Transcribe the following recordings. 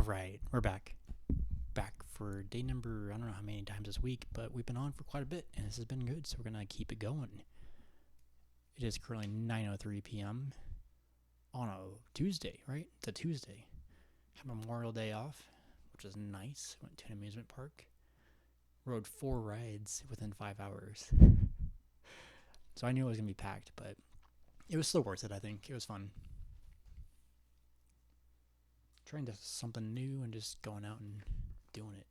right, we're back. Back for day number, I don't know how many times this week, but we've been on for quite a bit, and this has been good, so we're going to keep it going. It is currently 9:03 p.m. on a Tuesday, right? It's a Tuesday. Had Memorial Day off, which was nice. Went to an amusement park. Rode 4 rides within 5 hours. So I knew it was going to be packed, but it was still worth it, I think. It was fun. Trying to something new and just going out and doing it.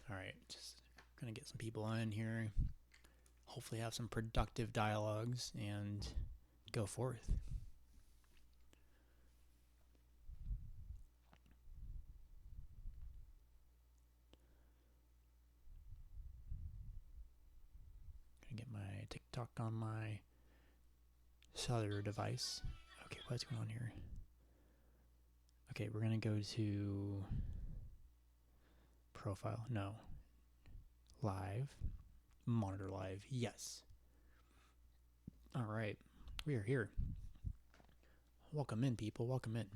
Alright, just gonna get some people in here. Hopefully have some productive dialogues and go forth. Gonna get my TikTok on my cellular device. Okay, what's going on here? Okay, we're gonna go to profile. No. Live. Monitor live. Yes. Alright. We are here. Welcome in, people. Welcome in.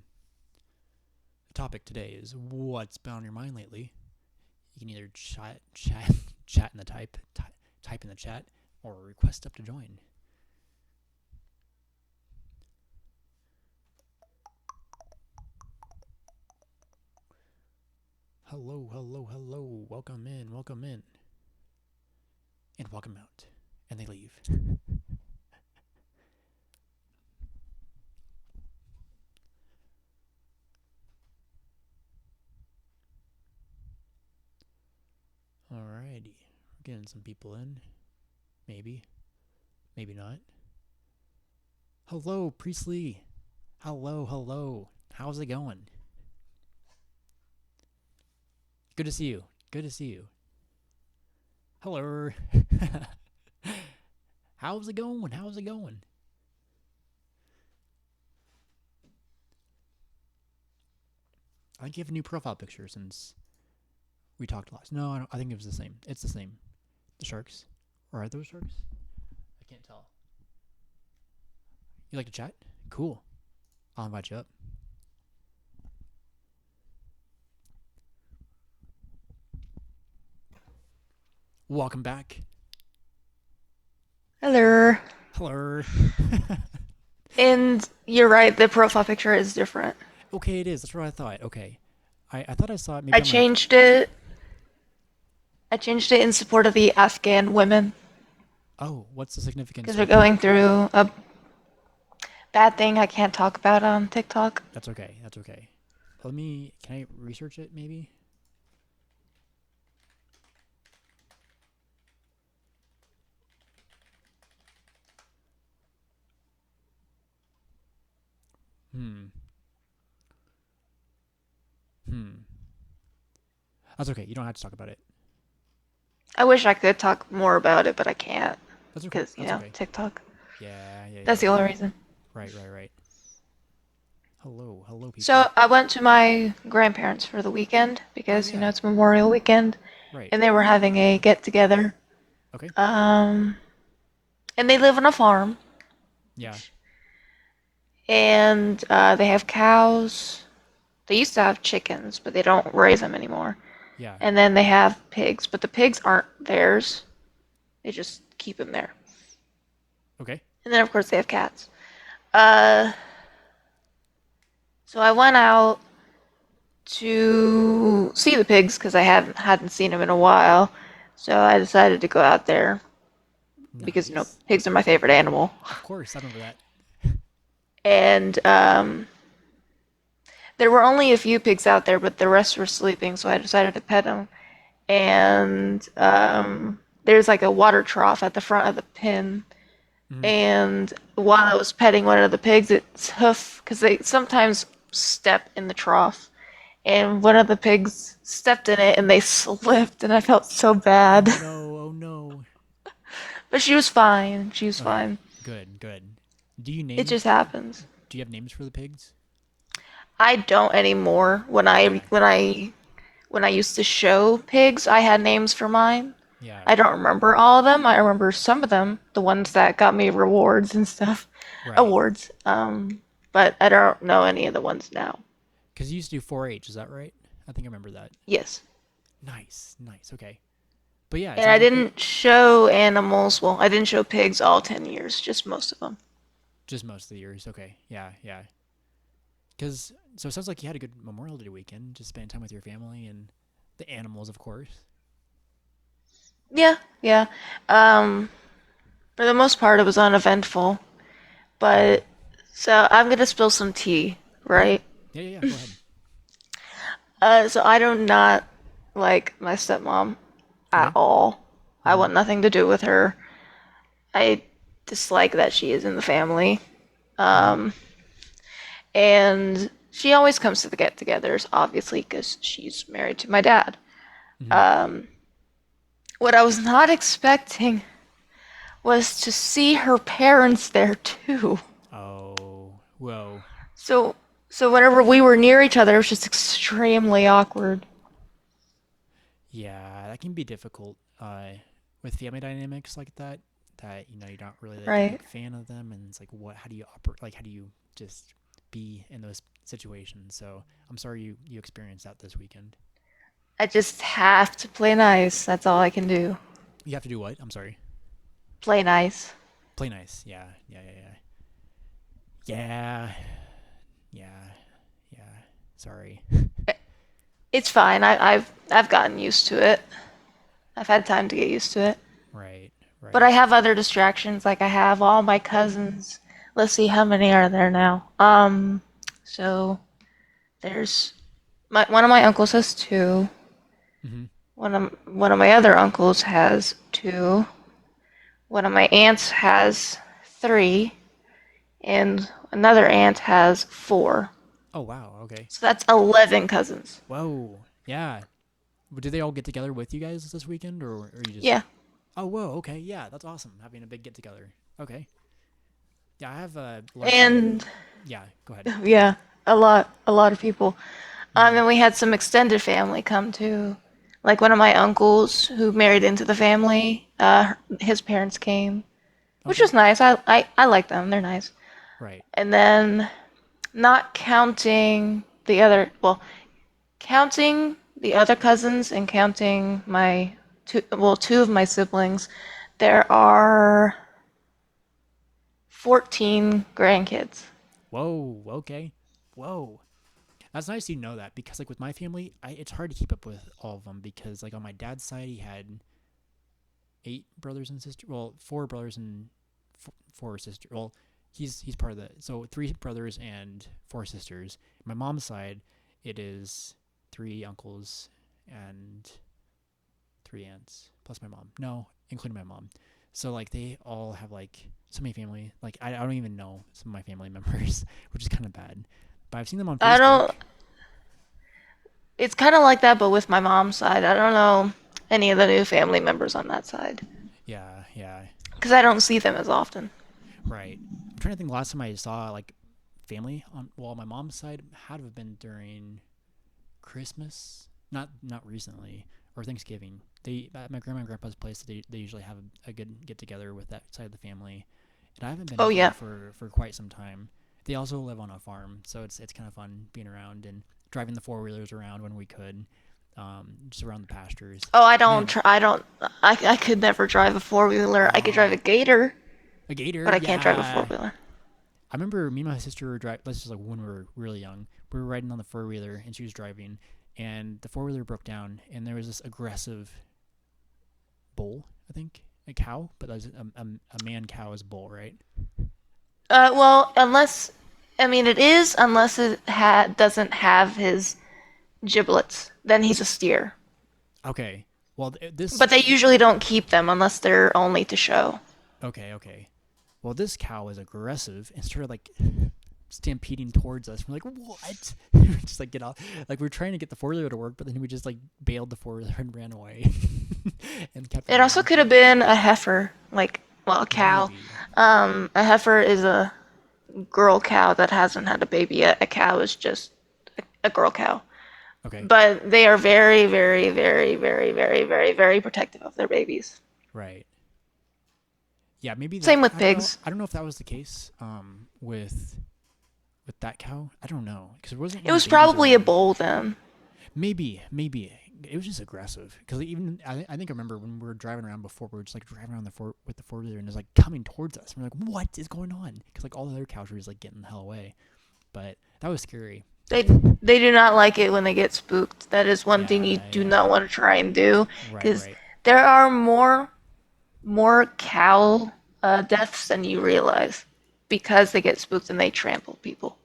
The topic today is what's been on your mind lately. You can either chat in the type in the chat, or request up to join. Hello, hello, hello. Welcome in, welcome in. And welcome out. And they leave. Alrighty. We're getting some people in. Maybe. Maybe not. Hello, Priestley. Hello, hello. How's it going? Good to see you. Good to see you. Hello. How's it going? How's it going? I think you have a new profile picture since we talked last. No, I think it was the same. It's the same. The sharks. Or are those sharks? I can't tell. You like to chat? Cool. I'll invite you up. Welcome back. Hello. Hello. And you're right, the profile picture is different. Okay, it is. That's what I thought. Okay. I thought I saw it maybe I on my... changed it. I changed it in support of the Afghan women Oh, what's the significance? because they're going through a bad thing I can't talk about on TikTok. That's okay. That's okay. Can I research it maybe? That's okay. You don't have to talk about it. I wish I could talk more about it, but I can't That's okay. because, Okay. TikTok. Yeah. That's the only reason. Right. Hello, people. So I went to my grandparents for the weekend because, yeah. it's Memorial Weekend. Right. And they were having a get-together. Okay. And they live on a farm. Yeah. And they have cows. They used to have chickens, but they don't raise them anymore. Yeah. And then they have pigs, but the pigs aren't theirs. They just keep them there. Okay. And then, of course, they have cats. So I went out to see the pigs because I hadn't seen them in a while. So I decided to go out there because, Nice. pigs are my favorite animal. Of course, I remember that. And there were only a few pigs out there, but the rest were sleeping, so I decided to pet them. And there's like a water trough at the front of the pen. Mm-hmm. And while I was petting one of the pigs, its hoof, because they sometimes step in the trough, and one of the pigs stepped in it and they slipped, and I felt so bad. Oh no. But she was fine. She was fine. Good. Do you name? It just happens. Do you have names for the pigs? I don't anymore. When I used to show pigs, I had names for mine. Yeah. I don't remember all of them. I remember some of them, the ones that got me rewards and stuff. Right. Awards. but I don't know any of the ones now. Because you used to do 4-H, is that right? I think I remember that. Yes. Nice, nice. Okay, but yeah, it And I sounds like you didn't show animals. Well, I didn't show pigs all 10 years, just most of them. just most of the years. Okay, yeah, yeah. Because so it sounds like you had a good Memorial Day weekend, just spending time with your family and the animals, of course. Yeah, yeah. Um, for the most part, it was uneventful. Mm-hmm. But so I'm gonna spill some tea, Okay. right? Yeah, yeah, yeah. Go ahead. So I do not like my stepmom at Okay. all. I Mm-hmm. want nothing to do with her. I dislike that she is in the family. Mm-hmm. Um, and she always comes to the get-togethers, obviously, because she's married to my dad. Mm-hmm. Um, what I was not expecting was to see her parents there too. Oh, whoa. So, so whenever we were near each other, it was just extremely awkward. Yeah, that can be difficult. With family dynamics like that, that you're not really like a Right. big fan of them, and it's like, what? How do you operate? Like, how do you just be in those situations? So I'm sorry you experienced that this weekend. I just have to play nice. That's all I can do. You have to do what? I'm sorry. Play nice. Play nice. Yeah, yeah, yeah, yeah, yeah, yeah, yeah. Sorry. It's fine. I've gotten used to it. I've had time to get used to it. Right, But I right. have other distractions. Like I have all my cousins. Let's see how many are there now. So there's one of my uncles has two. Mm-hmm. One of my other uncles has two. One of my aunts has three, and another aunt has four. Oh wow. Okay. So that's 11 cousins. Whoa. Yeah. But did they all get together with you guys this weekend, or you just? Yeah. Oh, whoa. Okay. Yeah, that's awesome. Having a big get together. Okay. Yeah, I have a large family. And Yeah. Go ahead. yeah, a lot of people. Mm-hmm. And we had some extended family come too. Like one of my uncles who married into the family, his parents came, which Okay. was nice. I like them. They're nice. Right. And then not counting the other, well, counting the other cousins and counting two of my siblings, there are 14 grandkids. Whoa. Okay. Whoa. That's nice you know that because like with my family, it's hard to keep up with all of them because like on my dad's side he had 8 brothers and sisters. Well, 4 brothers and 4 sisters. Well, he's part of the so 3 brothers and 4 sisters. My mom's side, it is 3 uncles and 3 aunts plus my mom. No, including my mom. So like they all have like so many family. Like I don't even know some of my family members, which is kind of bad. But I've seen them on I Facebook. don't, it's kind of like that, but with my mom's side. I don't know any of the new family members on that side Yeah, yeah, because I don't see them as often. right. I'm trying to think. The last time I saw like family on my mom's side had to have been during Christmas, not recently, or Thanksgiving. They at my grandma and grandpa's place. They usually have a good get together with that side of the family, and I haven't been Oh up there yeah. for quite some time. They also live on a farm, so it's kind of fun being around and driving the 4 wheelers around when we could, just around the pastures. Oh, I don't. Man, I don't. I could never drive a four wheeler. I could drive a oh, gator, a gator, but I can't drive a four yeah. wheeler. I remember me and my sister were driving. Let's just like when we were really young, we were riding on the 4 wheeler, and she was driving, and the 4 wheeler broke down, and there was this aggressive bull, I think, a cow, but that was a man cow is a bull, right? Well, unless I mean it is unless it doesn't have his giblets, then he's a steer. Okay. Well, this But they usually don't keep them unless they're only to show. okay. Well, this cow is aggressive and started like stampeding towards us. We're like, what? Just like get off. Like we're trying to get the 4 wheeler to work, but then we just like bailed the 4 wheeler and ran away, and kept It also going. could have been a heifer, like well, a cow. Maybe. A heifer is a girl cow that hasn't had a baby yet. A cow is just a girl cow. Okay. But they are very, very, very, very, very, very, very protective of their babies. Right. Yeah. Maybe that. Same with I don't know. pigs. I don't know if that was the case. With with that cow. I don't know because it wasn't It any was babies probably a around. bull then. Maybe it was just aggressive because even I think I remember when we were driving around before we were just like driving around with the four wheeler and it was like coming towards us. And we're like, what is going on? Because like all the other cows were just like getting the hell away. But that was scary. They do not like it when they get spooked. That is one thing you Yeah, do yeah. not want to try and do Right, because right. there are more cow deaths than you realize because they get spooked and they trample people.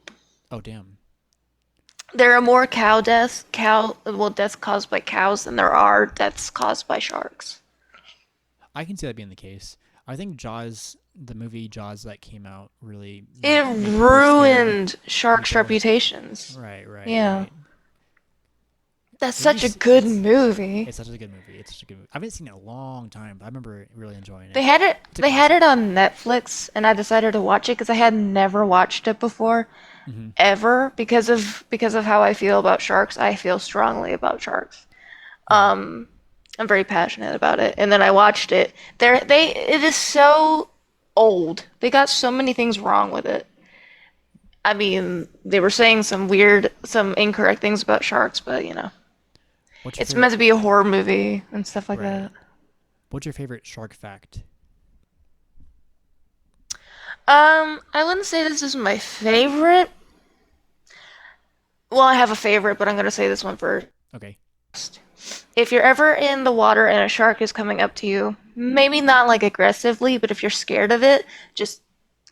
Oh damn. There are more deaths caused by cows than there are deaths caused by sharks. I can see that being the case. I think Jaws, the movie Jaws that came out, really It made people scared. ruined sharks' People. reputations. Right, right, Yeah. right. That's It such a just good movie. it's such a good movie. It's such a good movie. I haven't seen it in a long time, but I remember really enjoying They it. had it It's a they had classic. it on Netflix and I decided to watch it because I had never watched it before Hmm. ever because of how I feel about sharks. I feel strongly about sharks. Yeah. I'm very passionate about it. And then I watched it. It is so old. They got so many things wrong with it. I mean, they were saying some incorrect things about sharks, but What's your it's meant favorite? to be a horror movie and stuff like Right. that. What's your favorite shark fact? I wouldn't say this is my favorite. Well, I have a favorite, but I'm gonna say this one first. Okay. If you're ever in the water and a shark is coming up to you, maybe not like aggressively, but if you're scared of it, just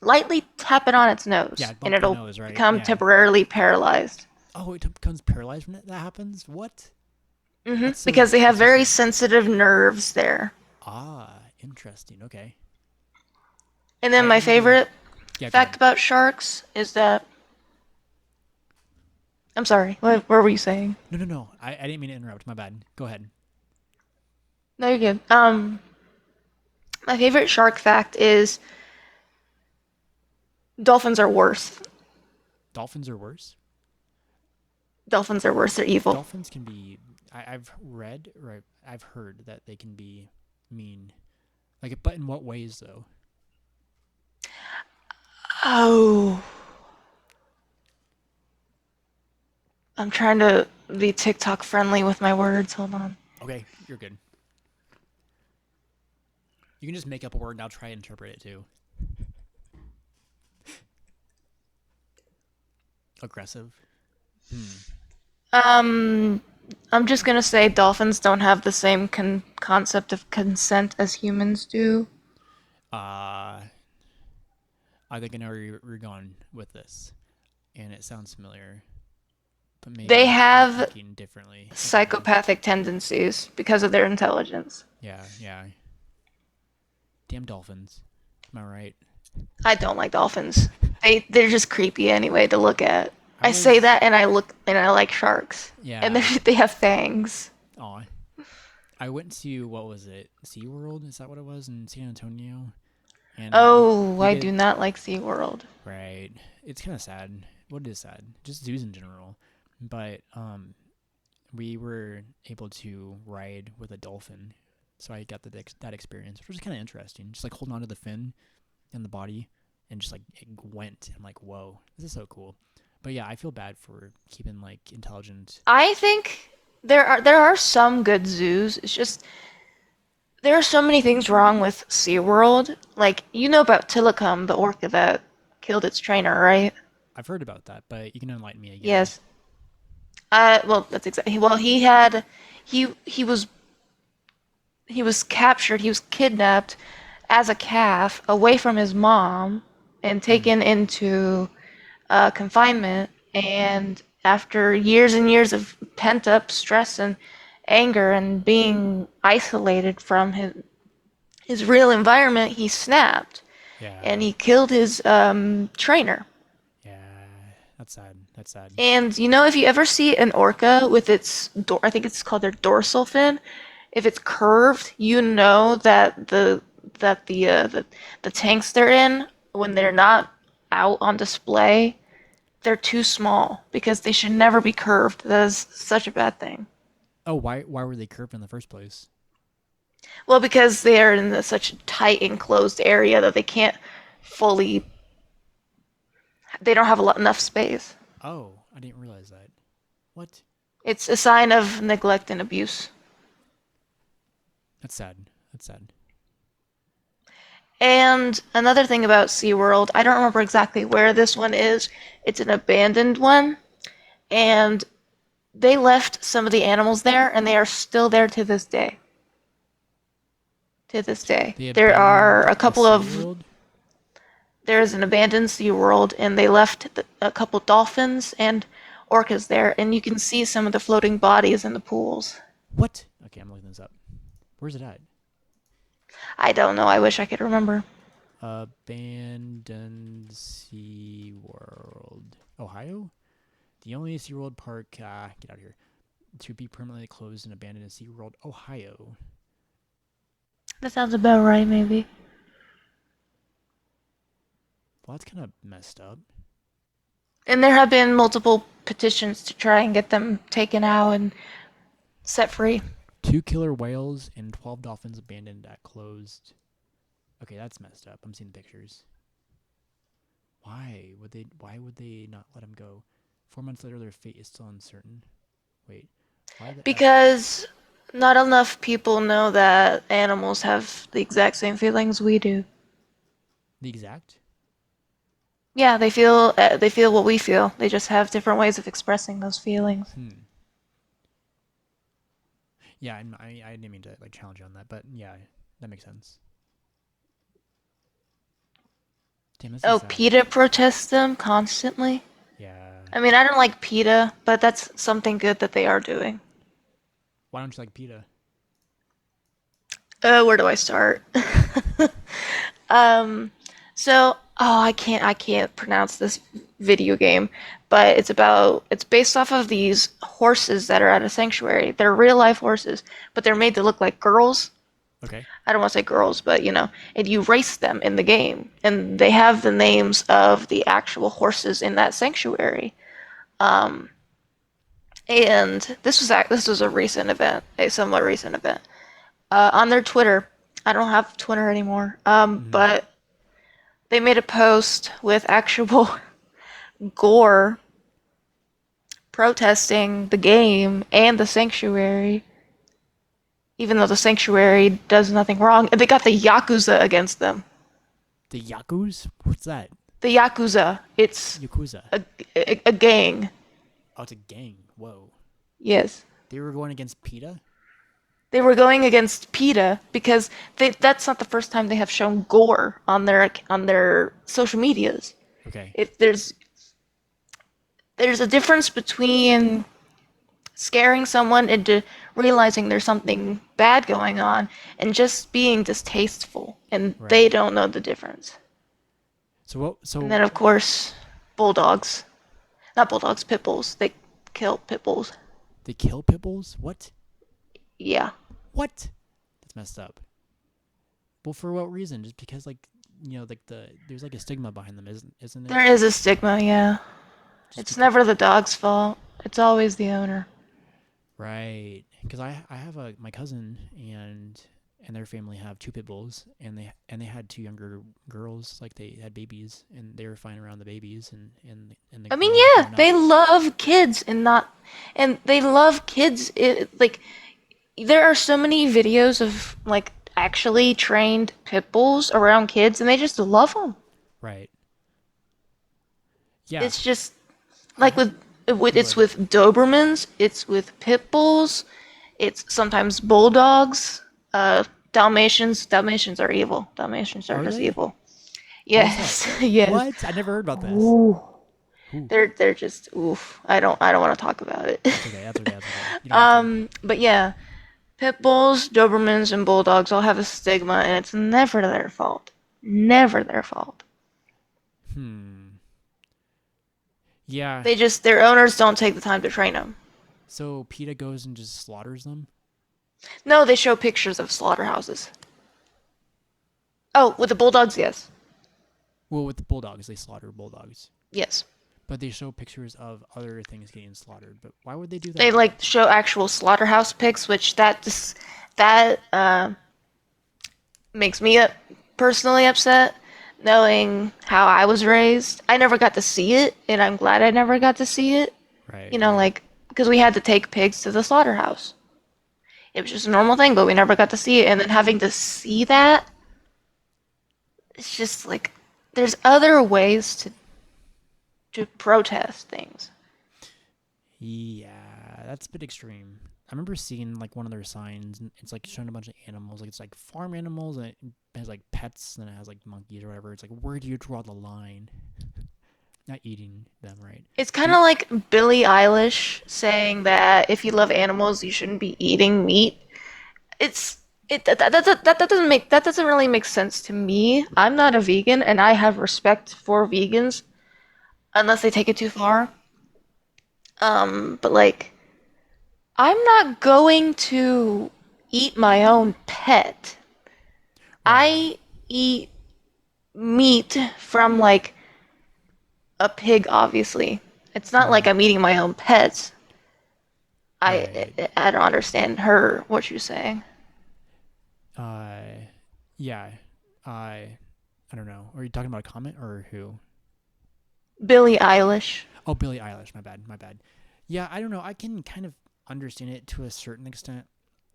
lightly tap it on its Yeah, nose and bump the it'll nose, right? become Yeah. temporarily paralyzed. Oh, it becomes paralyzed when that happens. What? That's so Because they have very interesting. sensitive nerves there. Interesting. Okay. And then I my never. favorite Yeah, go fact ahead. about sharks is that I'm sorry, what were you saying? No, no, no. I didn't mean to interrupt. My bad. Go ahead. No, you're good. My favorite shark fact is dolphins are worse. Dolphins are worse. Dolphins are worse. They're evil. Dolphins can be. I've read or I've heard that they can be mean. Like, but in what ways though? Oh, I'm trying to be TikTok friendly with my words. Hold on. Okay, you're good. You can just make up a word and I'll try and interpret it too. Aggressive. Hmm. Um, I'm just gonna say dolphins don't have the same concept of consent as humans do. Uh, I think I know where you're going with this, and it sounds familiar, but They maybe I'm have thinking differently about it. psychopathic tendencies because of their intelligence. Yeah, yeah. Damn dolphins. Am I right? I don't like dolphins. They're just creepy anyway to look at. I I say was. that and I like sharks. And Yeah. they have fangs. Aw. I went to what was it? SeaWorld? Is that what it was in San Antonio? And Oh, we I do did not like SeaWorld. right. It's kind of sad. What is sad? Just zoos in general. But we were able to ride with a dolphin, so I got that experience, which was kind of interesting. Just like holding onto the fin and the body, and just like it went. I'm like, whoa, this is so cool. But yeah, I feel bad for keeping like intelligent. I think there are some good zoos. It's just there are so many things wrong with SeaWorld. Like, you know about Tilikum, the orca that killed its trainer, right? I've heard about that, but you can enlighten me again. Yes. Well, that's exactly. Well, he was captured. He was kidnapped as a calf away from his mom and Hmm. taken into confinement. And after years and years of pent up stress and anger and being isolated from his real environment, he snapped and Yeah, he killed his trainer. yeah. That's sad. That's sad. And if you ever see an orca with I think it's called their dorsal fin, if it's curved, you know that the tanks they're in when they're not out on display, they're too small because they should never be curved. That is such a bad thing. Oh, why were they curved in the first place? Well, because they are in such a tight enclosed area that they can't fully They don't have enough space. Oh, I didn't realize that. What? It's a sign of neglect and abuse. That's sad. That's sad. And another thing about SeaWorld, I don't remember exactly where this one is. It's an abandoned one, and they left some of the animals there, and they are still there to this day. To this day. They There are abandoned a the couple of SeaWorld? there's an abandoned SeaWorld, and they left a couple dolphins and orcas there, and you can see some of the floating bodies in the pools. What? Okay, I'm looking this up. Where's it at? I don't know. I wish I could remember. Abandoned SeaWorld. Ohio? The only SeaWorld park, get out of here, to be permanently closed and abandoned in SeaWorld, Ohio. That sounds about right, maybe. Well, that's kind of messed up. And there have been multiple petitions to try and get them taken out and set free. 2 killer whales and 12 dolphins abandoned at closed. Okay, that's messed up. I'm seeing the pictures. Why would they not let them go? 4 months later, their fate is still uncertain. Wait, why the F? Because not enough people know that animals have the exact same feelings we do. The exact? Yeah, they feel what we feel. They just have different ways of expressing those feelings. Yeah, I didn't mean to like challenge you on that, but yeah, that makes sense. Damn, this is Oh, sad. PETA protests them constantly. Yeah. I mean, I don't like PETA, but that's something good that they are doing. Why don't you like PETA? Where do I start? So, I can't pronounce this video game, but it's based off of these horses that are at a sanctuary. They're real life horses, but they're made to look like girls. Okay. I don't want to say girls, but and you race them in the game, and they have the names of the actual horses in that sanctuary. And this was a recent event, a somewhat recent event. On their Twitter, I don't have Twitter anymore, but they made a post with actual gore protesting the game and the sanctuary, even though the sanctuary does nothing wrong. And they got the Yakuza against them. The Yakuza? What's that? The Yakuza, it's Yakuza. a gang. Oh, it's a gang. Whoa. Yes. They were going against PETA? They were going against PETA because that's not the first time they have shown gore on their social medias. Okay. If there's a difference between scaring someone into realizing there's something bad going on and just being distasteful, and they Right. don't know the difference. So what? So And then of course, bulldogs, not bulldogs, pit bulls. They kill pit bulls. they kill pit bulls? What? Yeah. What? That's messed up. Well, for what reason? Just because, like, like there's like a stigma behind them, isn't it? There is a stigma, yeah. Just It's because, never the dog's fault. It's always the owner. right? Because I have my cousin and their family have 2 pit bulls, and they had 2 younger girls, like they had babies, and they were fine around the babies and the I mean, girls yeah, growing they up. love kids and they love kids. Like, there are so many videos of like actually trained pit bulls around kids, and they just love them. Right. Yeah. It's just I like ha- with Go it's ahead. with Dobermans, it's with pit bulls, it's sometimes bulldogs, Dalmatians. Dalmatians are evil. Dalmatians are Are just they? evil. Why is that? Yes, yes. What? I never heard about this. Ooh. Ooh. They're just oof. I don't want to talk about it. That's okay. That's okay. That's okay. You don't have to. But yeah, pit bulls, Dobermans, and bulldogs all have a stigma, and it's never their fault. Never their fault. Yeah. Their owners don't take the time to train them. So PETA goes and just slaughters them. No, they show pictures of slaughterhouses. Oh, with the bulldogs, yes. Well, with the bulldogs, they slaughter bulldogs, Yes. but they show pictures of other things getting slaughtered. But why would they do They that? like show actual slaughterhouse pics, which that makes me personally upset knowing how I was raised. I never got to see it, and I'm glad I never got to see it. Right, You know, right. like, because we had to take pigs to the slaughterhouse. It was just a normal thing, but we never got to see it. And then having to see that, it's just like, there's other ways to protest things. Yeah, that's a bit extreme. I remember seeing like one of their signs, and it's like showing a bunch of animals. Like it's like farm animals, and it has like pets, and it has like monkeys or whatever. It's like, where do you draw the line? Not eating them, right? It's Do kind you, of like Billie Eilish saying that if you love animals, you shouldn't be eating meat. It's that doesn't really make sense to me. I'm not a vegan, and I have respect for vegans unless they take it too far. But like, I'm not going to eat my own pet. right, I eat meat from like a pig, obviously. It's not like mm, I'm eating my own pets. I right. I don't understand her what you're saying. Uh, yeah. I don't know. Are you talking about a comment or who? Billie Eilish. Oh, Billie Eilish. My bad. My bad. Yeah, I don't know. I can kind of understand it to a certain extent.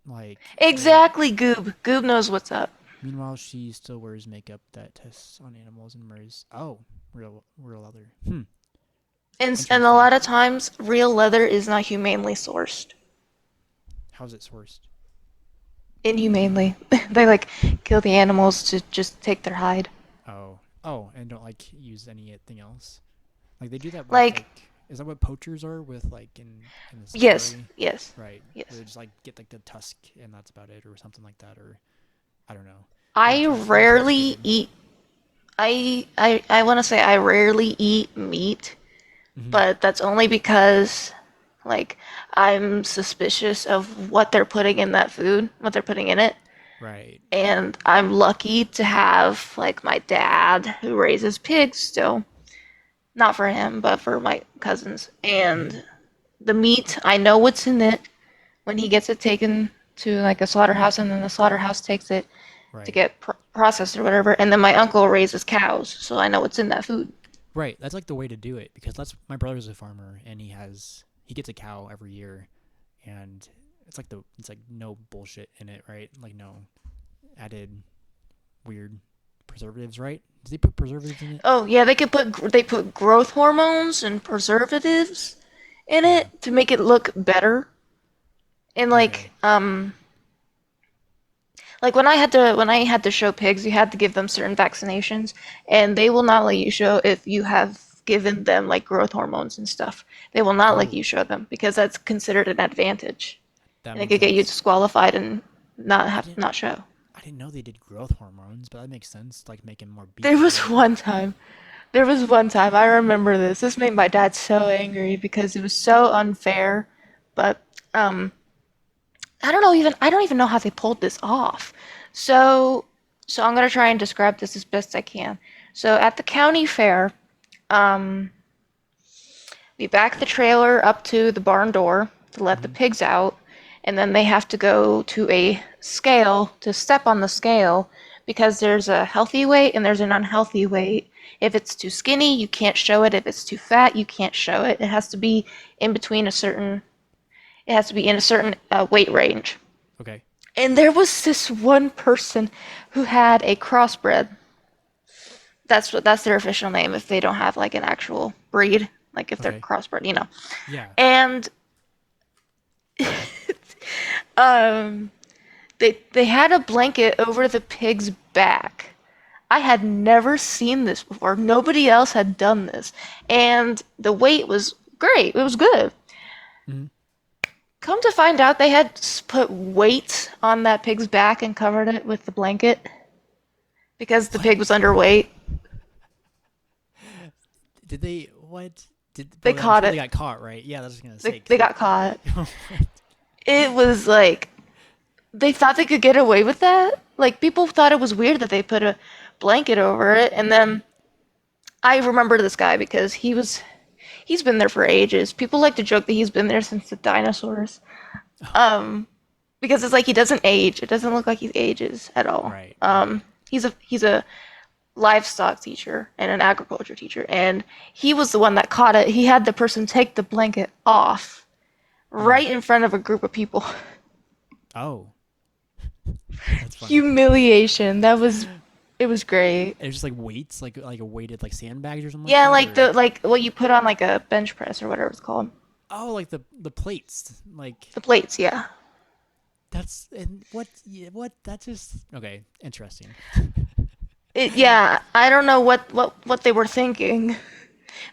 Like, Exactly, Goob. Goob knows what's up. meanwhile, she still wears makeup that tests on animals and mirrors. Oh, real leather. And a Interesting. lot of times, real leather is not humanely sourced. How's it sourced? Inhumanely. They like kill the animals to just take their hide. Oh, and don't like use anything else. Like they do that with Like, like, is that what poachers are with like in the yes, safari? yes, Right. Where yes. they just like get like the tusk and that's about it, or something like that, or I don't know. I rarely Intoxicated. eat. I want to say I rarely eat meat, Mm-hmm. but that's only because like I'm suspicious of what they're putting in that food, what they're putting in it. Right. And I'm lucky to have like my dad who raises pigs still. Not for him, but for my cousins. Mm-hmm. And the meat, I know what's in it when he gets it taken to like a slaughterhouse, and then the slaughterhouse takes it to Right. get processed or whatever. And then my uncle raises cows, so I know what's in that food. Right. That's like the way to do it because that's my brother's a farmer and he gets a cow every year and it's like no bullshit in it, right? Like no added weird preservatives, right? Does he put preservatives in it? Oh yeah, they put growth hormones and preservatives in Yeah. it to make it look better. And Okay. like when I had to show pigs, you had to give them certain vaccinations, and they will not let you show if you have given them like growth hormones and stuff. They will not let Oh, you show them because that's considered an advantage, that and it makes could get you sense. disqualified and I have didn't not show. I didn't know they did growth hormones, but that makes sense. Like make him more There beefy, was right? one time. There was one time I remember this. This made my dad so angry because it was so unfair. But um, I don't even know how they pulled this off. So so I'm gonna try and describe this as best I can. So at the county fair, um, we back the trailer up to the barn door to let the Mm-hmm. pigs out, and then they have to go to a scale to step on the scale because there's a healthy weight and there's an unhealthy weight. If it's too skinny, you can't show it. If it's too fat, you can't show it. It has to be in between a certain. It has to be in a certain weight range. Okay. And there was this one person who had a crossbred. That's their official name if they don't have like an actual breed, like if they're Okay. crossbred, you know. Yeah. And um, they had a blanket over the pig's back. I had never seen this before. Nobody else had done this, and the weight was great. It was good. Mm-hmm. Come to find out, they had put weights on that pig's back and covered it with the blanket because the What? pig was underweight. Did they what? Did They well I'm caught sure they it. got caught, right? Yeah, that's what I was gonna say They because got caught. what? It was like they thought they could get away with that. Like people thought it was weird that they put a blanket over it, and then I remember this guy because he's been there for ages. People like to joke that he's been there since the dinosaurs. Um, because it's like he doesn't age. It doesn't look like he ages at all. Right, right. He's a livestock teacher and an agriculture teacher, and he was the one that caught it. He had the person take the blanket off Mm. right in front of a group of people. Oh, that's funny. Humiliation. It was great. It was just like weights, like a weighted like sandbags or something like Yeah, that, like or the like what you put on like a bench press or whatever it's called. oh, like the plates. Like The plates, yeah. that's and what? Yeah, what? That's just okay. Interesting. Yeah, I don't know what they were thinking.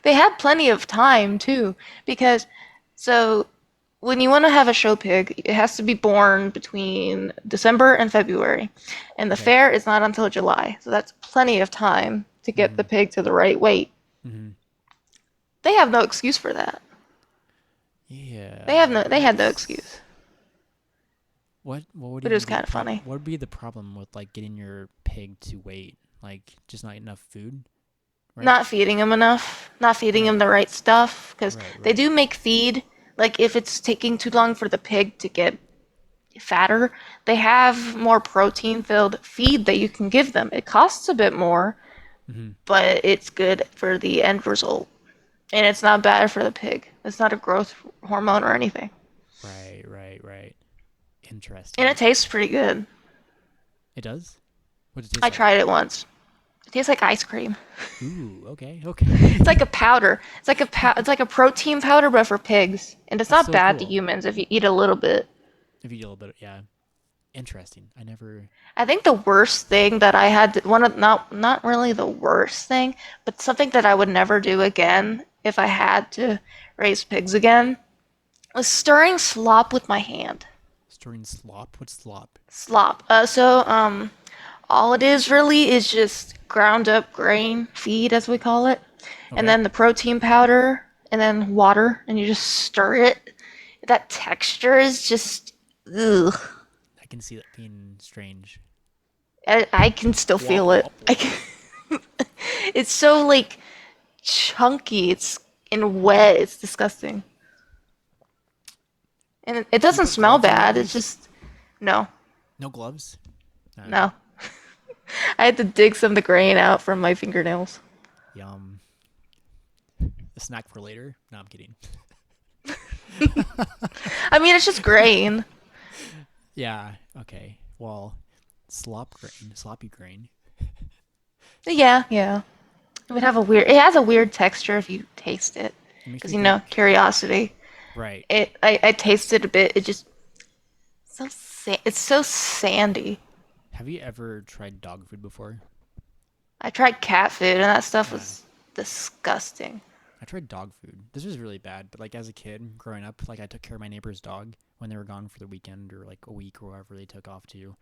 They had plenty of time too, because so when you want to have a show pig, it has to be born between December and February, and the Okay. fair is not until July, so that's plenty of time to get the Mm-hmm. pig to the right weight. Mm-hmm. They have no excuse for that. Yeah, They had no that's excuse. what would But it even was be the kind of problem? funny. What would be the problem with like getting your pig to wait? Like just not enough food, right? Not feeding them enough, not feeding them Right. the right stuff, because Right. they Right. do make feed. Like if it's taking too long for the pig to get fatter, they have more protein filled feed that you can give them. It costs a bit more, Mm-hmm. but it's good for the end result. And it's not bad for the pig. It's not a growth hormone or anything. Right. Right. Right. And it Interesting. tastes pretty good. It does. What does it taste I like? tried it once. It tastes like ice cream. Ooh. Okay. It's Okay. like a powder. It's like a protein powder but for pigs. And it's That's not so bad to cool. humans if you eat a little bit. If you get a little bit, yeah. Interesting. I never. I think the worst thing that I had to, one of not really the worst thing, but something that I would never do again if I had to raise pigs again was stirring slop with my hand. Stirring slop? What's slop? Slop. All it is really is just ground up grain feed, as we call it, and Okay. then the protein powder, and then water, and you just stir it. That texture is just, ugh. I can see that being strange. I can still Wop, feel it. wop, wop. It's so like chunky. It's and wet. It's disgusting. And it Do you doesn't put smell gloves on at bad. It's least? just no, No gloves? No. no. I had to dig some of the grain out from my fingernails. Yum. A snack for later? No, I'm kidding. I mean, it's just grain. Yeah. Okay. Well, slop grain, sloppy grain. Yeah, yeah. It would have a weird. It has a weird texture if you taste it, It makes because me you know think. curiosity. Right. I tasted a bit. It just it's so sandy. Have you ever tried dog food before? I tried cat food and that stuff Yeah. was disgusting. I tried dog food. This was really bad, but like as a kid growing up, like I took care of my neighbor's dog when they were gone for the weekend or like a week or whatever they took off to.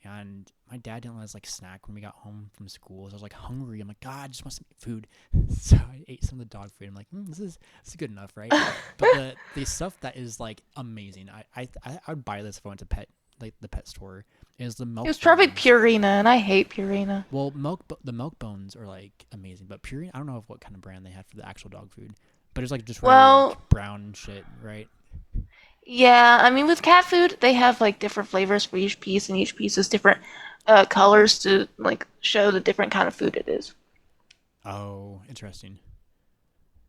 And my dad didn't let us like snack when we got home from school. So I was like hungry. I'm like, God, I just want some food. So I ate some of the dog food. I'm like, this is good enough, right? But the stuff that is like amazing. I would buy this if I went to the pet store. Is the It milk was probably bones. Purina, and I hate Purina. Well, the milk bones are like amazing, but Purina, I don't know what kind of brand they had for the actual dog food, but it's like just regular like Well, brown shit, right? yeah, I mean, with cat food, they have like different flavors for each piece, and each piece is different colors to like show the different kind of food it is. Oh, interesting.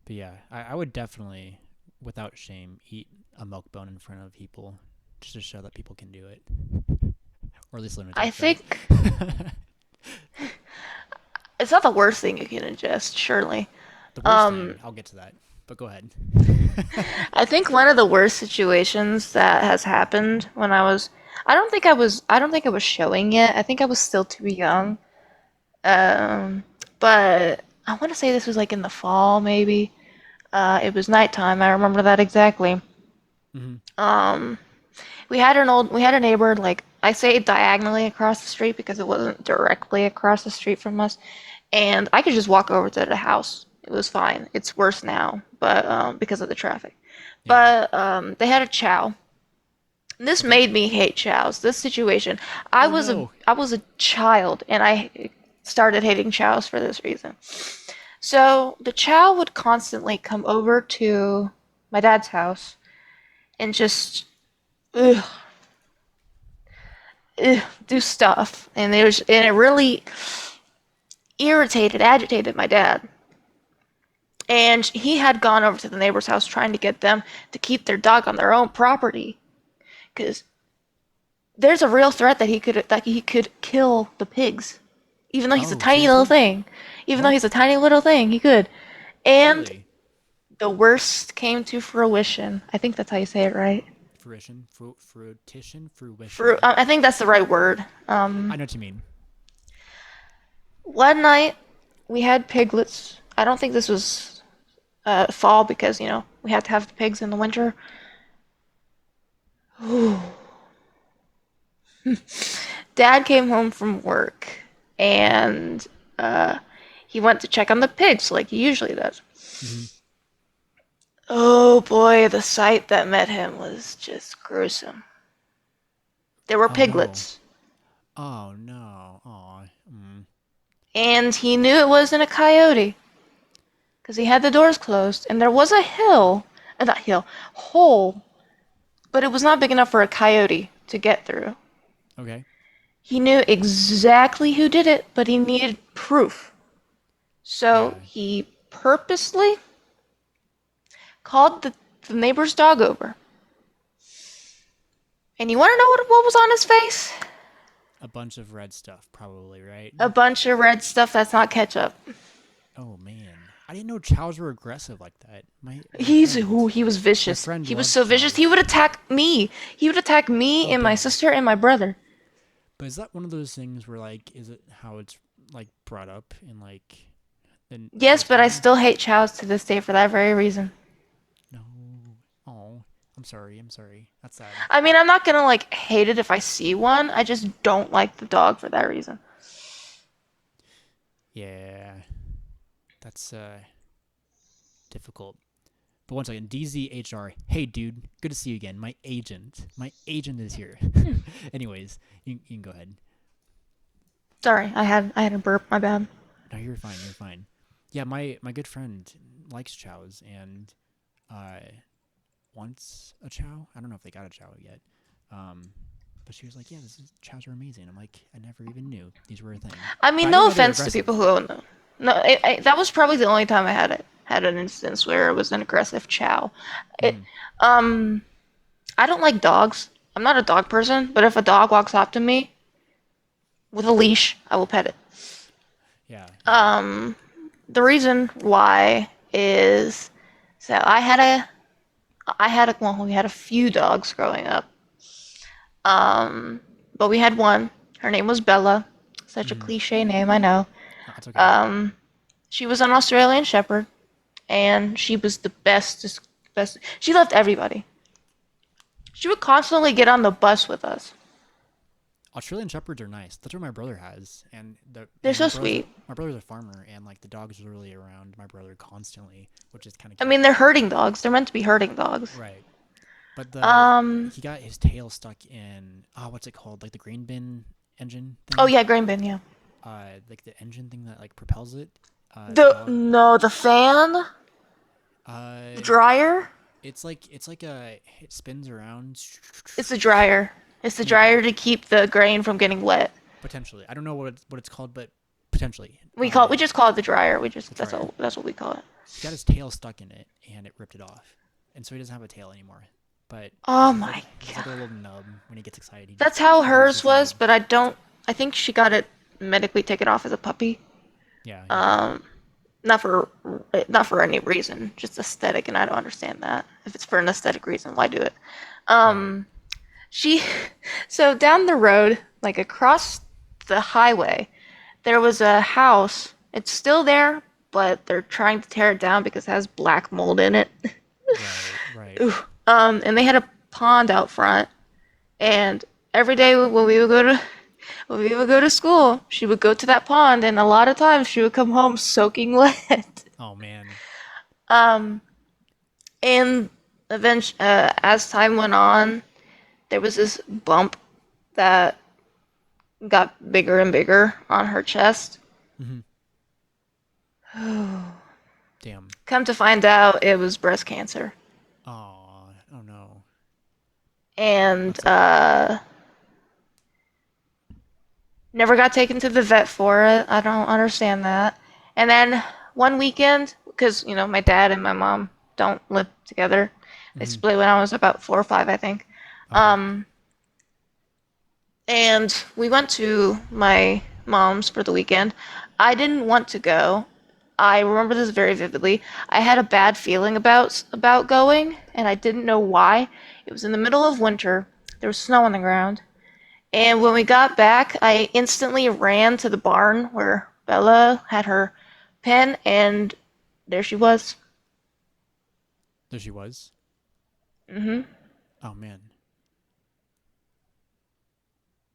But yeah, I would definitely, without shame, eat a milk bone in front of people just to show that people can do it, or at least I lunatics, right? think it's not the worst thing you can ingest, surely. The worst Um, thing, I'll get to that, but go ahead. I think one of the worst situations that has happened when I don't think I was showing it. I think I was still too young. Um, but I want to say this was like in the fall, maybe. It was nighttime. I remember that exactly. Hmm. Um, we had a neighbor, like I say diagonally across the street because it wasn't directly across the street from us, and I could just walk over to the house. It was fine. It's worse now, but because of the traffic. Yeah. But they had a chow. This Okay. made me hate chows. This situation, Oh no. I was a child, and I started hating chows for this reason. So the chow would constantly come over to my dad's house and just ugh, ugh, do stuff, and it really irritated, agitated my dad. And he had gone over to the neighbor's house trying to get them to keep their dog on their own property. Because there's a real threat that he could kill the pigs. Even though he's a Oh, tiny little seriously? thing. Even though What? he's a tiny little thing, he could. And Really? the worst came to fruition. I think that's how you say it, right? Fruition? Fruition? I think that's the right word. I know what you mean. One night we had piglets. I don't think this was fall because we had to have the pigs in the winter. Dad came home from work and uh, he went to check on the pigs like he usually does. Hmm. Oh boy, the sight that met him was just gruesome. There were Oh no. piglets, Oh no. Oh. Mm. and he knew it wasn't a coyote because he had the doors closed, and there was a not hill, hole, but it was not big enough for a coyote to get through. Okay. He knew exactly who did it, but he needed proof. So Yeah. he purposely called the neighbor's dog over. And you want to know what was on his face? A bunch of red stuff, probably, right? A bunch of red stuff that's not ketchup. Oh man. I didn't know chows were aggressive like that. He was My vicious. friend He was loves so vicious. He chows. would attack me. He would attack me Oh and my damn. sister and my brother. But is that one of those things where like is it how it's like brought up in like the Yes, but I town? still hate chows to this day for that very reason. No. Oh. I'm sorry. I'm sorry. That's sad. I mean, I'm not gonna like hate it if I see one. I just don't like the dog for that reason. Yeah. That's difficult. But once again, DZHR. Hey, dude. Good to see you again. My agent. My agent is here. Anyways, you can go ahead. Sorry, I had a burp. My bad. No, you're fine. You're fine. Yeah, my good friend likes chows and uh wants a chow. I don't know if they got a chow yet. Um, but she was like, "Yeah, chows are amazing." I'm like, I never even knew these were a thing. I But mean, I didn't no know they were offense to aggressive. people who own them. No, that was probably the only time I had an instance where it was an aggressive chow. It Mm, um I don't like dogs. I'm not a dog person, but if a dog walks up to me with a leash, I will pet it. yeah, yeah. Um, the reason why is so well, we had a few dogs growing up. Um, but we had one. Her name was Bella. Such a Mm-hmm. cliche name, I know. That's okay. Um, she was an Australian Shepherd, and she was the best. She loved everybody. She would constantly get on the bus with us. Australian shepherds are nice. That's what my brother has, and They're so sweet. my brother's a farmer, and like the dogs are really around my brother constantly, which is kind of I cute. mean, they're herding dogs. They're meant to be herding dogs. Right. But the Um, he got his tail stuck in what's it called? Like the grain bin engine oh thing. yeah, grain bin, yeah. Like the engine thing that like propels it. The The dog. no, the fan, the Uh, dryer. it's like a it spins around. It's the dryer. It's the Maybe dryer to keep the grain from getting wet. potentially. I don't know what it's called, but potentially. We just call it the dryer. The That's dryer. all that's what we call it. He got his tail stuck in it, and it ripped it off, and so he doesn't have a tail anymore. But Oh he's like my he's like god. a little nub when he gets excited. He just That's how moves hers his was, head. but I think she got it medically taken off as a puppy. Yeah, yeah. Um, not for not for any reason, just aesthetic, and I don't understand that. If it's for an aesthetic reason, why do it? Right. Um, she so down the road, like across the highway, there was a house. It's still there, but they're trying to tear it down because it has black mold in it. Right. Right. Ooh. And they had a pond out front, and every day when we would go to school, she would go to that pond, and a lot of times she would come home soaking wet. Oh man. Um, and eventually, as time went on, there was this bump that got bigger and bigger on her chest. Hmm. Damn. Come to find out, it was breast cancer. Oh. Oh no. And That's sad. Never got taken to the vet for it. I don't understand that. And then one weekend, because my dad and my mom don't live together. They Hmm. split when I was about 4 or 5, I think. Okay. Um, and we went to my mom's for the weekend. I didn't want to go. I remember this very vividly. I had a bad feeling about going, and I didn't know why. It was in the middle of winter. There was snow on the ground. And when we got back, I instantly ran to the barn where Bella had her pen, and there she was. There she was. Hmm. Oh man,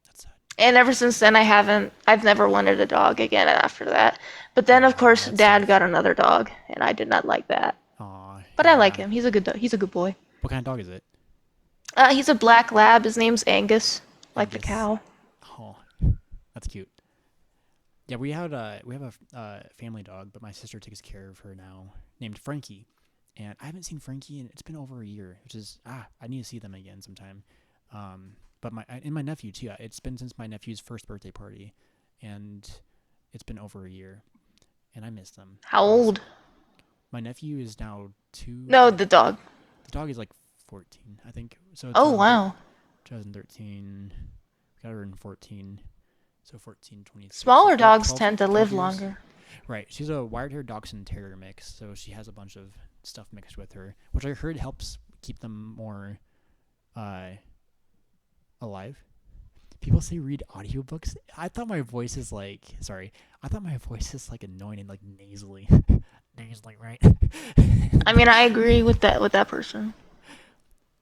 that's sad. And ever since then, I've never wanted a dog again after that. But then, of Oh, course, that's Dad tough. got another dog, and I did not like that. Aw, But I like yeah. him. He's a good dog. He's a good boy. What kind of dog is it? He's a black lab. His name's Angus, like the Angus. cow. Oh, that's cute. Yeah, we have a family dog, but my sister takes care of her now, named Frankie. And I haven't seen Frankie, and it's been over a year, which is I need to see them again sometime. But my nephew too. It's been since my nephew's first birthday party, and it's been over a year, and I miss them How because old? my nephew is now two. No, the dog. The dog is like 14, I think. So Oh, wow. 2013, we got her in 14. So 14, 26, so Smaller dogs 12, tend to 12 live years. longer. Right. She's a wire-haired dachshund terrier mix, so she has a bunch of stuff mixed with her, which I heard helps keep them more uh, alive. People say read audiobooks. I thought my voice is like annoying and like nasally. Nasally, right? I mean, I agree with that person.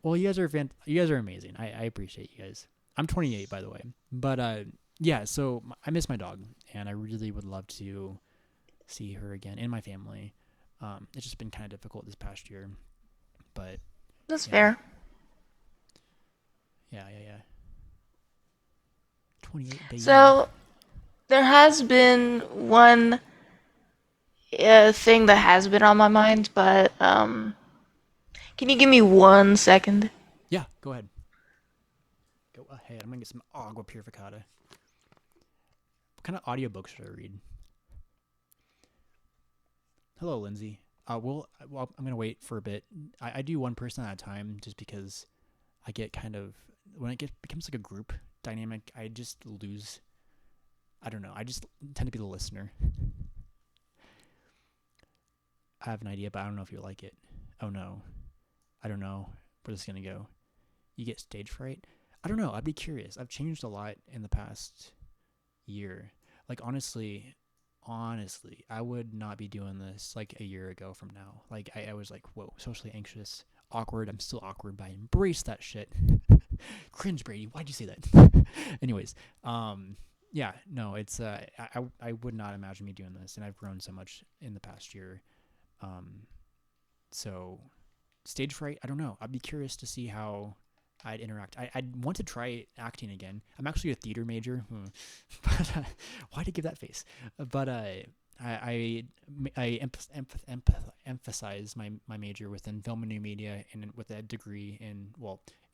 Well, you guys are amazing. I appreciate you guys. I'm 28 by the way. But yeah, so I miss my dog and I really would love to see her again and my family. It's just been kind of difficult this past year, but That's yeah, fair. yeah. 28 baby. So there has been one thing that has been on my mind, but can you give me 1 second? Yeah, go ahead. Go ahead. I'm gonna get some agua purificada. What kind of audiobook should I read? Hello, Lindsay. Well, I'm gonna wait for a bit. I do one person at a time just because I get kind of when becomes like a group dynamic, I just lose. I don't know. I just tend to be the listener. I have an idea, but I don't know if you like it. Oh no, I don't know where this is gonna go. You get stage fright. I don't know. I'd be curious. I've changed a lot in the past year. Like honestly, I would not be doing this like a year ago from now. Like I was like, whoa, socially anxious, awkward. I'm still awkward, but I embrace that shit. Cringe, Brady. Why'd you say that? Anyways, yeah, no, it's I would not imagine me doing this, and I've grown so much in the past year. Um, so stage fright, I don't know. I'd be curious to see how I'd interact. I'd want to try acting again. I'm actually a theater major, but why to give that face? But emphasize my major within film and new media and with a degree in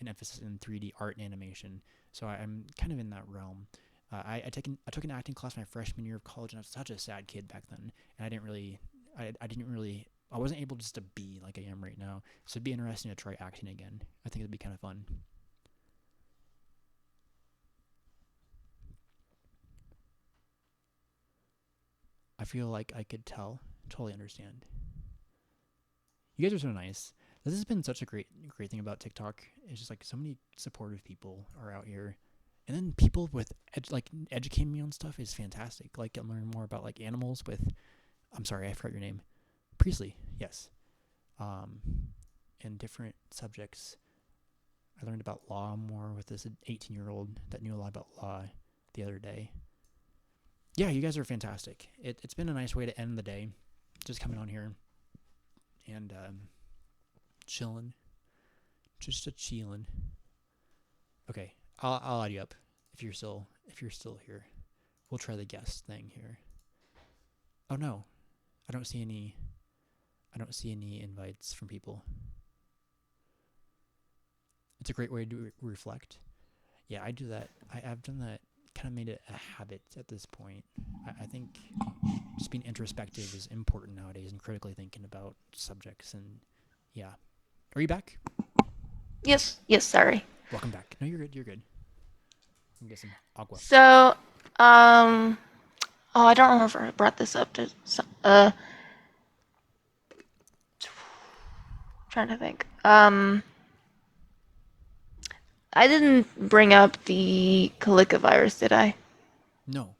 an emphasis in 3D art and animation. So I'm kind of in that realm. I took an acting class my freshman year of college, and I was such a sad kid back then, and I wasn't able just to be like I am right now. So it'd be interesting to try acting again. I think it'd be kind of fun. I feel like I could tell. Totally understand. You guys are so nice. This has been such a great thing about TikTok. It's just like so many supportive people are out here, and then people with educating me on stuff is fantastic. Like I'm learning more about like animals with. I'm sorry, I forgot your name. Priestley. Yes. Um, and different subjects. I learned about law more with this 18-year-old that knew a lot about law the other day. Yeah, you guys are fantastic. It's been a nice way to end the day, just coming on here and chilling, just a chilling. Okay, I'll add you up if you're still here. We'll try the guest thing here. Oh no, I don't see any. I don't see any invites from people. It's a great way to reflect. Yeah, I do that. I've done that kind of made it a habit at this point. I think just being introspective is important nowadays and critically thinking about subjects. And yeah. Are you back? Yes, yes, sorry. Welcome back. No, you're good. You're good. I'm get some agua. So, oh, I don't remember if I brought this up to, trying to think. I didn't bring up the Calica virus, did I? No.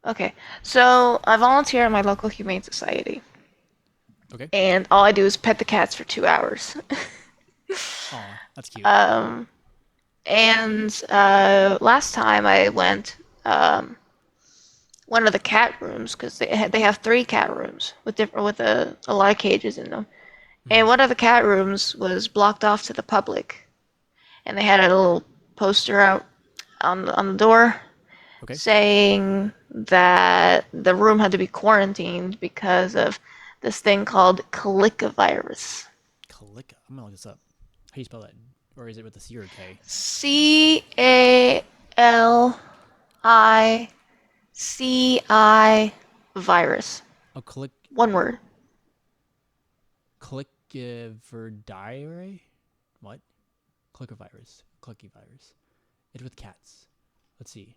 Okay, so I volunteer at my local humane society, Okay. and all I do is pet the cats for 2 hours. Aw, that's cute. Um, and last time I went, one of the cat rooms because they have 3 cat rooms with a lot of cages in them, Mhm. and one of the cat rooms was blocked off to the public, and they had a little poster out on the door Okay. saying that the room had to be quarantined because of this thing called Calica virus. Calica. I'm gonna look this up. How do you spell that? Or is it with a C or a K? Calici virus. Oh, One word. Clickivirus? What? Clickivirus. Clickivirus. It's with cats. Let's see.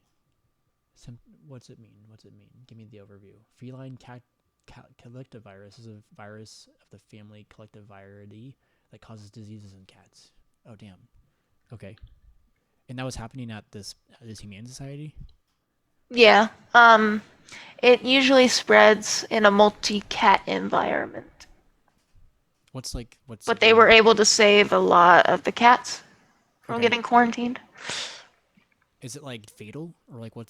What's it mean? What's it mean? Give me the overview. Feline collectivivirus is a virus of the family Collectiviridae that causes diseases in cats. Oh, damn. Okay. And that was happening at this humane society? Yeah. It usually spreads in a multi-cat environment. What's But it they mean? were able to save a lot of the cats from Okay. getting quarantined. Is it like fatal or like what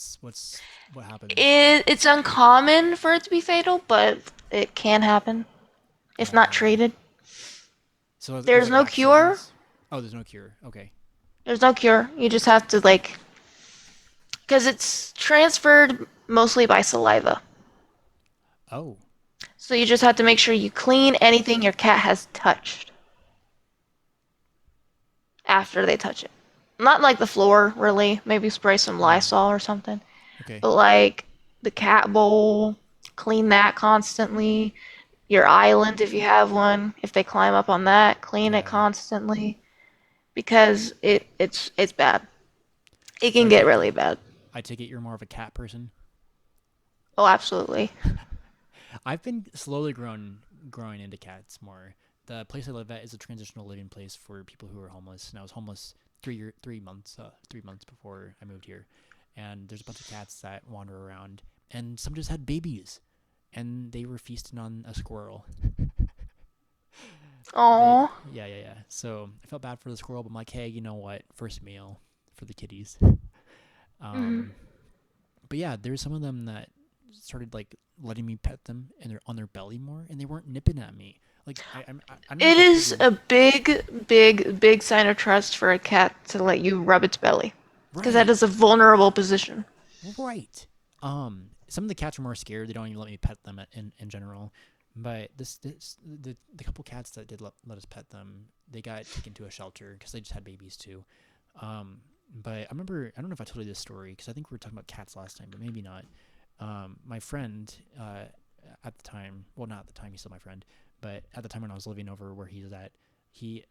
happens? It's uncommon for it to be fatal, but it can happen if not Oh. treated. So there's There's like no cure. vaccines? Oh, there's no cure. Okay. There's no cure. You just have to like, because it's transferred mostly by saliva. Oh. So you just have to make sure you clean anything your cat has touched after they touch it. Not like the floor, really. Maybe spray some Hmm. Lysol or something. Okay. But like the cat bowl, clean that constantly. Your island, if you have one, if they climb up on that, clean it Yeah. constantly because it's bad. It So can get really bad. I take it you're more of a cat person. Oh, absolutely. I've been slowly growing into cats more. The place I live at is a transitional living place for people who are homeless, and I was homeless 3 months before I moved here. And there's a bunch of cats that wander around, and some just had babies, and they were feasting on a squirrel. Oh. Yeah. So I felt bad for the squirrel, but I'm like, hey, you know what? First meal for the kitties. Hmm. Um, but yeah, there's some of them that started like letting me pet them and they're on their belly more, and they weren't nipping at me. Like I don't know It if I told is you. a big sign of trust for a cat to let you rub its belly because that Right, is a vulnerable position. right. Some of the cats are more scared. They don't even let me pet them in general. But the couple cats that did let us pet them, they got taken to a shelter because they just had babies too. Um, but I remember, I don't know if I told you this story because I think we were talking about cats last time, but maybe not. My friend, at the time, well, not at the time, he's still my friend, but at the time when I was living over where he was at,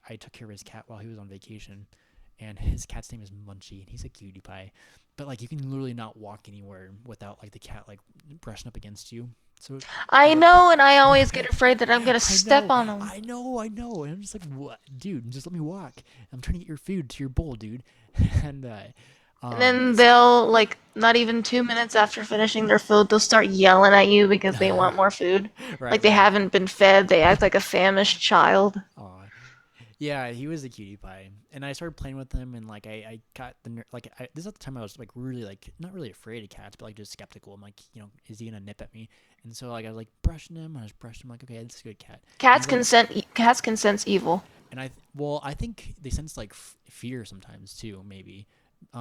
I took care of his cat while he was on vacation, and his cat's name is Munchie, and he's a cutie pie. But like, you can literally not walk anywhere without like the cat like brushing up against you. So I what? know, and I always get afraid that I'm gonna I step know, on him. And I'm just like, what, dude? Just let me walk. I'm trying to get your food to your bowl, dude. and And then so, they'll, like, not even 2 minutes after finishing their food, they'll start yelling at you because they want more food. Like right, they right. haven't been fed, they act like a famished child. Aw, yeah, he was a cutie pie, and I started playing with him, and like I got this is at the time I was like really like not really afraid of cats, but like just skeptical. I'm like, is he gonna nip at me? And so like I was like brushing him, I was brushing him like, okay, this is a good cat. And he's like, Cats can sense evil. and I think they sense like fear sometimes too, maybe,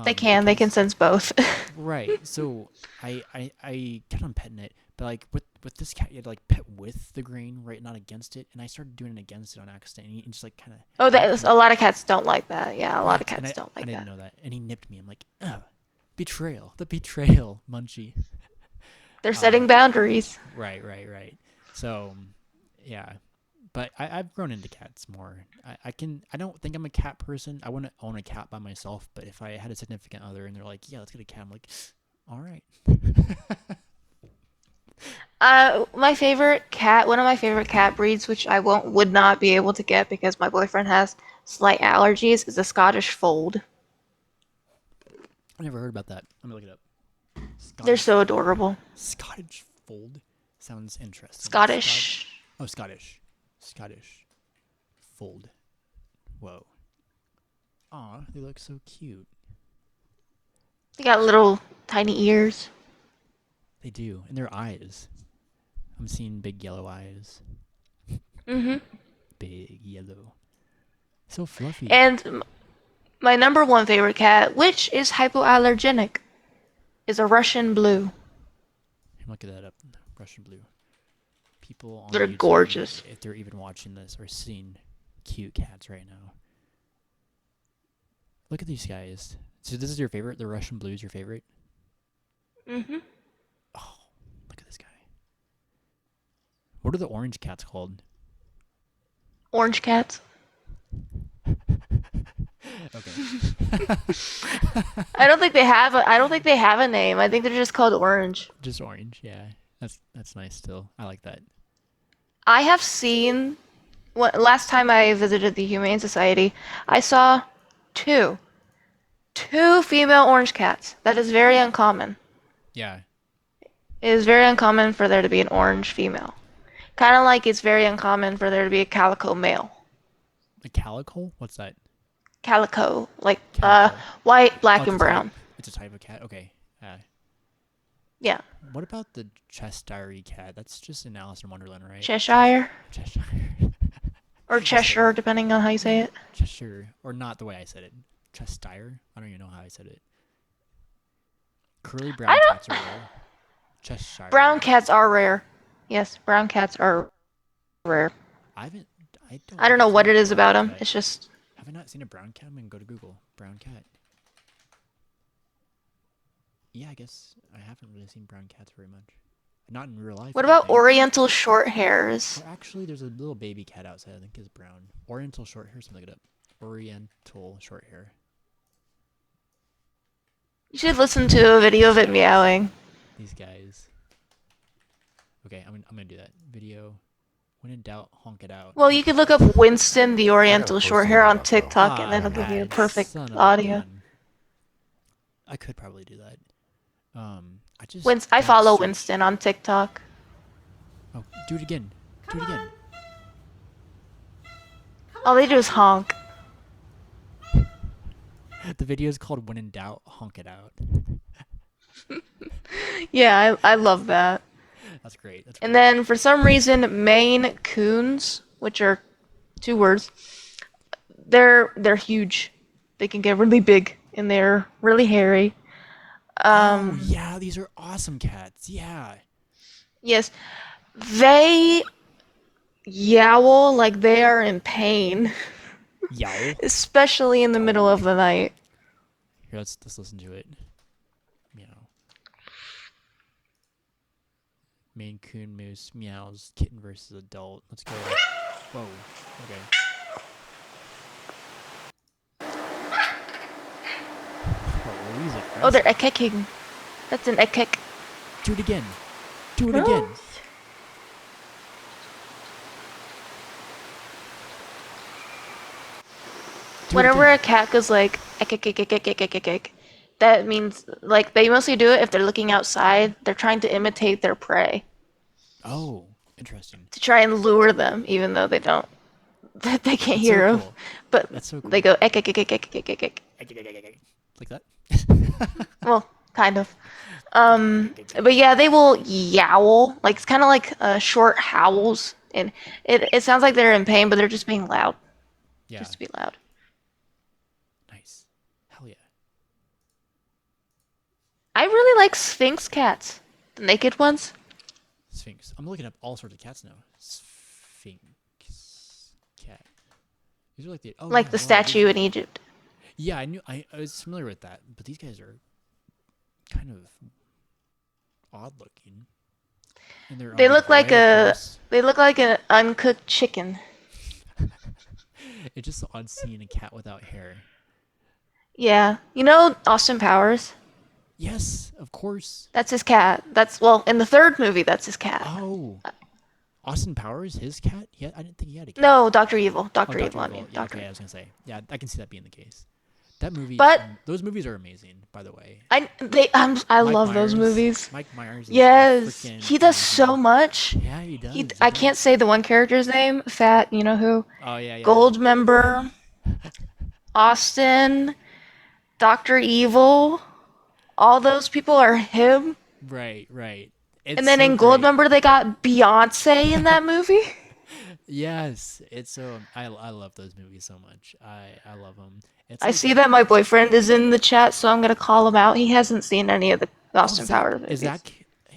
They can because sense both. right. So I kept on petting it, but like with this cat, you had to like pet with the grain, right, not against it. And I started doing it against it on accident, and he just like kind of Oh, nipped that me. a lot of cats don't like that. Yeah, a lot of Right, and cats I don't I like didn't that. know that, and he nipped me. I'm like, ugh. Betrayal. The betrayal, Munchie. They're setting boundaries. Right. So, yeah. But I've grown into cats more. I don't think I'm a cat person. I wouldn't own a cat by myself, but if I had a significant other and they're like, yeah, let's get a cat, I'm like, all right. My favorite cat, one of my favorite cat breeds, which I would not be able to get because my boyfriend has slight allergies, is a Scottish Fold. I never heard about that. Let me look it up. They're Scottish so adorable. Scottish Fold sounds interesting. Scottish. Oh, Scottish Fold. Whoa. Aw, they look so cute. They got little tiny ears. They do, and their eyes. I'm seeing big yellow eyes. Mm-hmm. Big yellow. So fluffy. And my number one favorite cat, which is hypoallergenic, is a Russian Blue. I'm looking that up. Russian blue. People on They're YouTube, gorgeous. if they're even watching this, are seeing cute cats right now. Look at these guys. So this is your favorite? The Russian blue is your favorite? Mm-hmm. Oh, look at this guy. What are the orange cats called? Orange cats. Okay. I don't think they have a. I don't think they have a name. I think they're just called orange. Just orange, yeah. That's nice still. I like that. I have seen. Last time I visited the Humane Society, I saw two, two female orange cats. That is very uncommon. Yeah. It is very uncommon for there to be an orange female. Kind of like it's very uncommon for there to be a calico male. A calico? What's that? Calico, like Calico. white, black, Oh, it's and a type- brown. It's a type of cat. Okay. Yeah. What about the Cheshire cat? That's just in Alice in Wonderland, right? Cheshire Cheshire. or Cheshire, depending on how you say it. Cheshire. Or not the way I said it. Cheshire? I don't even know how I said it. Curly brown cats are rare. Cheshire. Brown cats are rare. Yes, brown cats are rare. I haven't. I don't. I don't know think what I've it is seen a about brown them. cat. It's just Have I not seen a brown cat? I'm gonna go to Google. Brown cat. Yeah, I guess I haven't really seen brown cats very much. Not in real life. what I don't about think. Oriental short hairs? Or actually, there's a little baby cat outside. I think is brown. Oriental short hair. Something like that. Oriental short hair. You should listen to a video of it meowing. These guys. Okay, I'm gonna do that video. When in doubt, honk it out. Well, you could look up Winston the Oriental post short some hair of on that, though. TikTok, and it'll give you a God, perfect son of a audio. gun. I could probably do that. I just. I don't follow search- Winston on TikTok. Oh, do it again. Do it again. All they do is honk. The video is called "When in Doubt, Honk It Out." Yeah, I love that. That's great. That's And great. then for some reason, Maine Coons, which are two words, they're huge. They can get really big and they're really hairy. Oh yeah, these are awesome cats. Yeah. Yes, they yowl like they are in pain, Yowl. especially in the middle of the night. Here, let's listen to it. Meow. Maine Coon Moose meows. Kitten versus adult. Let's go. Whoa. Okay. Oh, Louise aggressive. Oh, they're ekking. That's an ekek. Do it again. Do it again. Do it Whenever again. a cat goes like ek, that means like they mostly do it if they're looking outside. They're trying to imitate their prey Oh, interesting. to try and lure them, even though they don't. They can't That's hear so them. cool. But That's so cool. they go ek. Like that? Well, kind of. But yeah, they will yowl. Like it's kind of like short howls, and it sounds like they're in pain, but they're just being loud, Yeah. just to be loud. Nice. Hell yeah. I really like Sphinx cats, the naked ones. Sphinx. I'm looking up all sorts of cats now. Sphinx cat. These are like the Like the statue in Egypt. Yeah, I was familiar with that, but these guys are kind of odd looking in their They own look way, like of a course. they look like an uncooked chicken. It's just odd seeing a cat without hair. Yeah. You know Austin Powers? Yes, of course. That's his cat. That's well, in the third movie that's his cat. Oh, Austin Powers, his cat? Yeah, I didn't think he had a cat. No, Dr. Evil. Oh, Dr. Doctor Evil, I Evil. mean. Yeah, Dr. okay, I was gonna say. Yeah, I can see that being the case. That movie, But those movies are amazing, by the way. I Mike love those Myers, movies. Mike Myers is Yes. freaking He does so amazing. much. Yeah, he does. He I does. can't say the one character's name. Fat, you know who? Oh yeah, yeah, yeah. Goldmember, Austin, Dr. Evil. All those people are him. Right, right. And It's then so in great. Goldmember they got Beyonce in that movie. Yes, it's so. I love those movies so much. I love them. It's I like, see that my boyfriend is in the chat, so I'm gonna call him out. He hasn't seen any of the oh, Austin Zach, Powers is movies. Zach?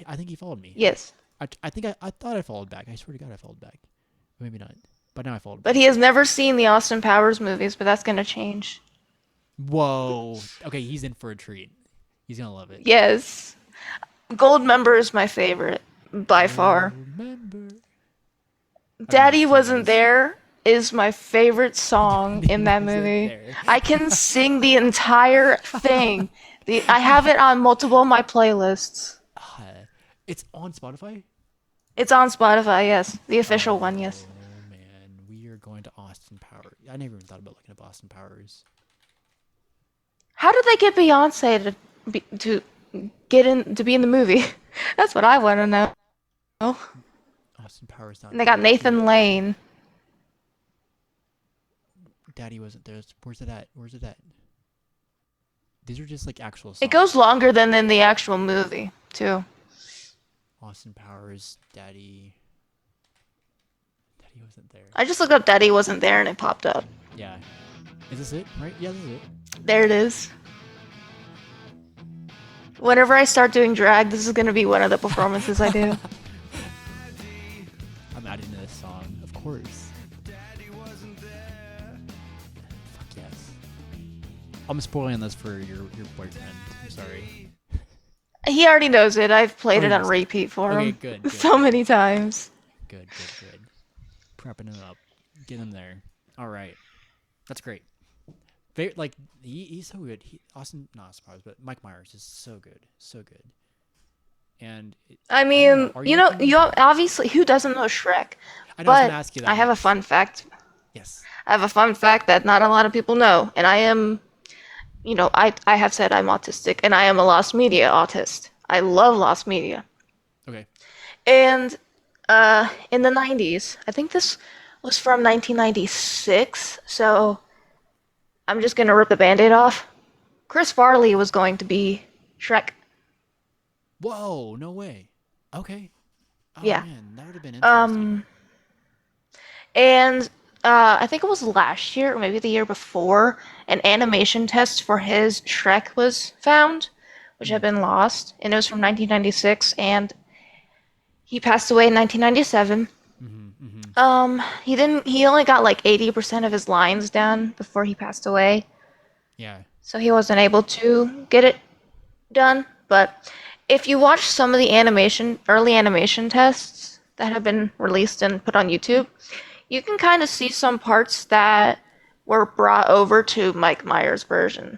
I think he followed me. Yes, I think I thought I followed back. I swear to God, I followed back. Maybe not, but now I followed but back. he has never seen the Austin Powers movies, but that's gonna change. Whoa. Okay, he's in for a treat. He's gonna love it. Yes. Goldmember is my favorite by far. Remember. I don't know what Daddy song that Wasn't is. There is my favorite song He in that wasn't movie. there. I can sing the entire thing. I have it on multiple of my playlists. Uh, it's on Spotify. It's on Spotify, yes. The official one, yes. Oh man, we are going to Austin Powers. I never even thought about looking up Austin Powers. How did they get Beyonce to get in to be in the movie? That's what I want to know. And Austin Powers not they got there. Nathan Lane. Daddy wasn't there. Where's it at? Where's it at? These are just like actual It goes songs. longer than in the actual movie, too. Austin Powers, Daddy. Daddy wasn't there. I just looked up Daddy Wasn't There and it popped up. Yeah. Is this it? Right? Yeah, this is it. There it is. Whenever I start doing drag, this is going to be one of the performances I do. I'm adding to this song, of course. Fuck yes. I'm spoiling this for your boyfriend. I'm sorry. He already knows it. I've played Oh, it he on knows it. repeat for Okay, him good, good. so many times. Good, good, good. Prepping him up. Get him there. All right. That's great. Like, he's so good. Austin, not Austin Powers, but Mike Myers is so good. So good. And I I don't know. mean, Are you you know, looking? you obviously, who doesn't know Shrek? I know I was going But to ask you I that have a next. fun fact. Yes. I have a fun fact that not a lot of people know, and I am, I have said I'm autistic, and I am a lost media autist. I love lost media. Okay. And in the 90s, I think this was from 1996, so I'm just gonna rip the band-aid off. Chris Farley was going to be Shrek. Whoa, no way. Okay. Oh, Yeah. man, that would have been interesting. And I think it was last year, or maybe the year before, an animation test for his Shrek was found, which had been lost, and it was from 1996, and he passed away in 1997. He only got like 80% of his lines down before he passed away, Yeah. so he wasn't able to get it done. But if you watch some of the early animation tests that have been released and put on YouTube, you can kind of see some parts that were brought over to Mike Myers' version.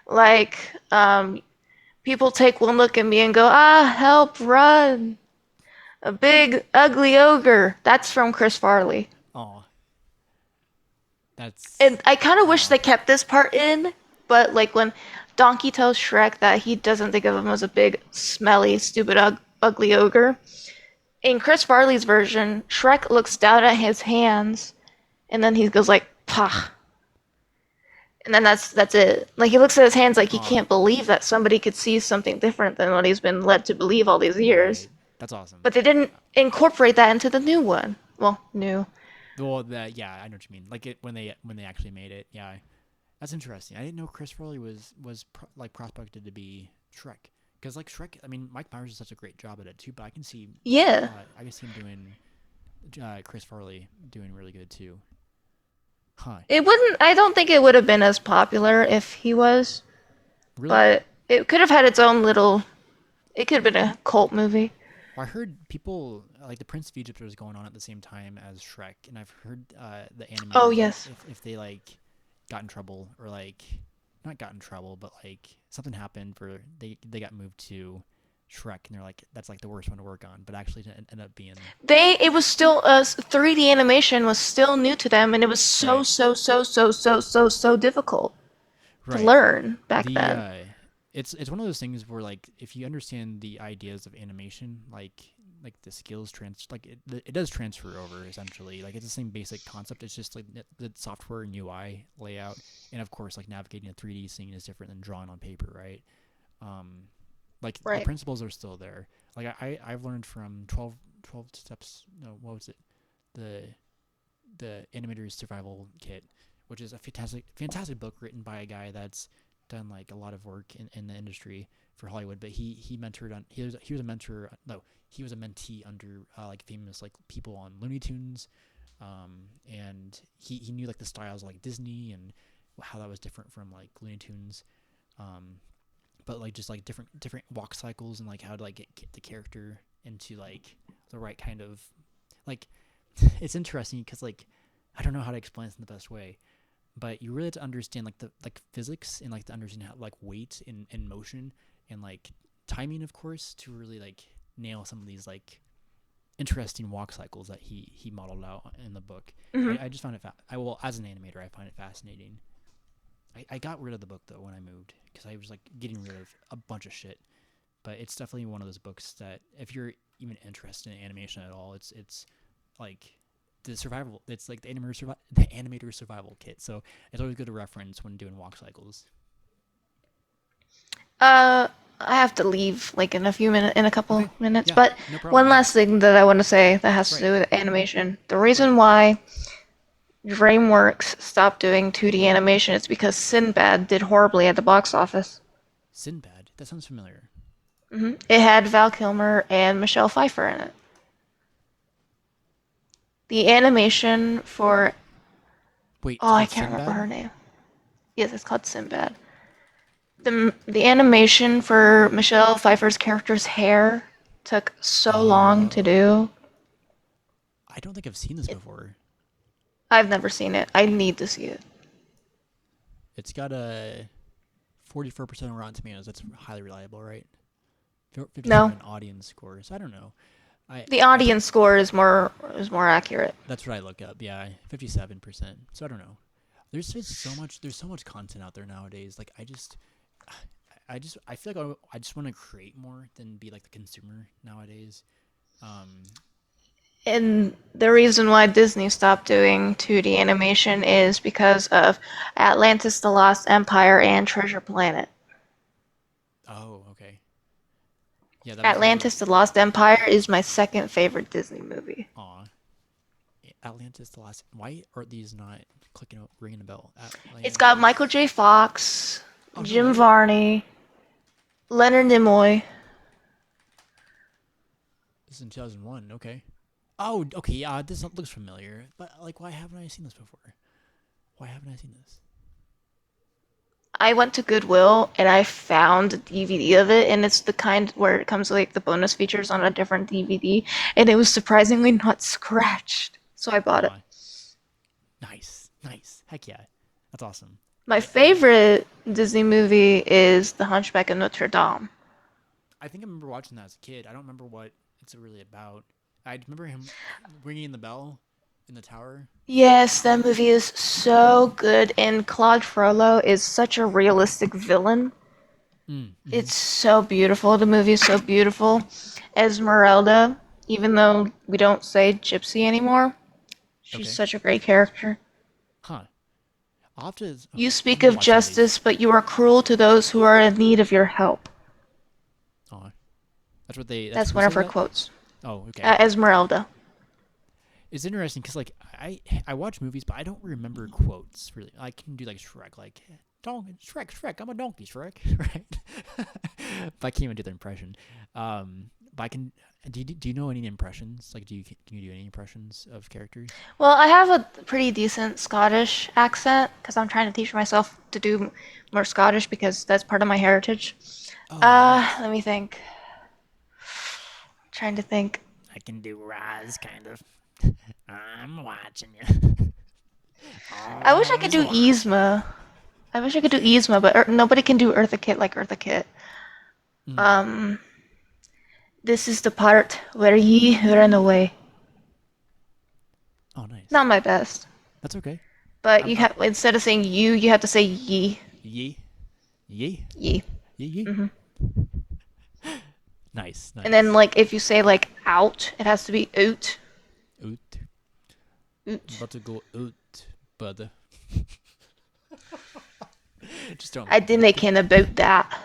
Like, people take one look at me and go, ah, help, run. A big, ugly ogre. That's from Chris Farley. Oh. That's. And I kind of wish Wow. they kept this part in, but like when Donkey tells Shrek that he doesn't think of him as a big, smelly, stupid, ugly ogre, in Chris Farley's version, Shrek looks down at his hands, and then he goes like, "Pah," and then that's it. Like he looks at his hands like he Aw. can't believe that somebody could see something different than what he's been led to believe all these years. Right. That's awesome. But they didn't incorporate that into the new one. Well, new. Well, yeah, I know what you mean. Like when they actually made it. Yeah. That's interesting. I didn't know Chris Farley was like prospected to be Shrek. Because like Shrek, I mean, Mike Myers does such a great job at it too. But I can see Yeah. him doing Chris Farley doing really good too. Huh? It wouldn't. I don't think it would have been as popular if he was. Really? But It could have had its own little. It could have been a cult movie. Well, I heard people like the Prince of Egypt was going on at the same time as Shrek, and I've heard the Oh animators like yes. if they like got in trouble or like not got in trouble, but like something happened where they got moved to Shrek, and they're like that's like the worst one to work on, but actually it ended up being It was still 3D animation was still new to them, and it was so right, so so so so so so difficult to right. learn back The then. it's one of those things where like if you understand the ideas of animation, like the skills like it does transfer over essentially. Like it's the same basic concept. It's just like the software and UI layout, and of course like navigating a 3D scene is different than drawing on paper, right? Um, like the Right. principles are still there. Like I've learned from 12 steps. No, what was it? The the animator's survival kit, which is a fantastic book written by a guy that's done like a lot of work in the industry for Hollywood. But he mentored on he was a mentor. No, he was a mentee under like famous like people on Looney Tunes, and he knew like the styles of, like Disney and how that was different from like Looney Tunes. Um, but like just like different walk cycles and like how to like get the character into like the right kind of like it's interesting because like I don't know how to explain this in the best way, but you really have to understand like the like physics and like to understand how like weight and motion and like timing of course to really like nail some of these like interesting walk cycles that he modeled out in the book. Hmm. I just found it I will as an animator I find it fascinating. I got rid of the book though when I moved because I was like getting rid of a bunch of shit. But it's definitely one of those books that if you're even interested in animation at all, it's like the survival. It's like the animator survival kit. So it's always good to reference when doing walk cycles. Uh, I have to leave like in a couple Okay. minutes. Yeah. But No problem. one Yeah. last thing that I want to say that has to Right. do with animation. The Right. reason why DreamWorks stopped doing 2D animation is because Sinbad did horribly at the box office. Sinbad. That sounds familiar. It had Val Kilmer and Michelle Pfeiffer in it. The animation for Wait, it's oh, I called can't remember her Sinbad. name. Yes, it's called Sinbad. The animation for Michelle Pfeiffer's character's hair took so long to Oh, do. I don't think I've seen this It, before. I've never seen it. I need to see it. It's got a 44% on Rotten Tomatoes. That's highly reliable, right? No, 57 audience score. So I don't know. the I think audience score is more accurate. that's what I look up. Yeah, 57%. So I don't know. There's just so much. There's so much content out there nowadays. Like I feel like I just want to create more than be like the consumer nowadays. Um, And the reason why Disney stopped doing 2D animation is because of Atlantis the Lost Empire and Treasure Planet. oh, okay. Yeah, that was the Atlantis the Lost Empire is my second favorite Disney movie. aw Atlantis the last. Why are these not clicking ringing a bell? It's got Michael Atlantis. J. Fox, Oh no Jim way. Varney, Leonard Nimoy. This is in 2001. Okay. Oh, okay. Yeah, this looks familiar. But like, why haven't I seen this before? Why haven't I seen this? I went to Goodwill and I found a DVD of it, and it's the kind where it comes like the bonus features on a different DVD, and it was surprisingly not scratched. So I bought it. Aw, nice, nice. Heck yeah, that's awesome. My I favorite Disney movie is The Hunchback of Notre Dame. I think I remember watching that as a kid. I don't remember what it's really about. I remember him ringing the bell in the tower. Yes, that movie is so good, and Claude Frollo is such a realistic villain. Mm-hmm. It's so beautiful. The movie is so beautiful. Esmeralda, even though we don't say gypsy anymore, she's Okay. such a great character. Huh. I'll have to. You Okay, I'm speak gonna of watch some of these. justice, but you are cruel to those who are in need of your help. Oh, that's what they. That's That's who one of says her that. quotes. Oh, okay. Esmeralda. It's interesting because like I watch movies, but I don't remember quotes really. I can do like Shrek, like donkey Shrek. I'm a donkey, Shrek, right? But I can't even do the impression. But I can. Do you know any impressions? Like, can you do any impressions of characters? Well, I have a pretty decent Scottish accent because I'm trying to teach myself to do more Scottish because that's part of my heritage. Oh, nice. Let me think. Trying to think. I can do Rise, kind of. I'm watching you. I wish I could Always do watching Yzma. I wish I could do Yzma, but nobody can do Eartha Kitt like Eartha Kitt. you. Um, this is the part where ye run away. Oh, nice. Not my best, That's okay. but I'm, you I'm, have instead of saying you have to say ye. ye, ye, Ye. ye, ye. hmm Nice, And then nice. like if you say like out, it has to be oot. Oot. Oot. About to go oot, brother. Just don't I make that. dinna ken about that.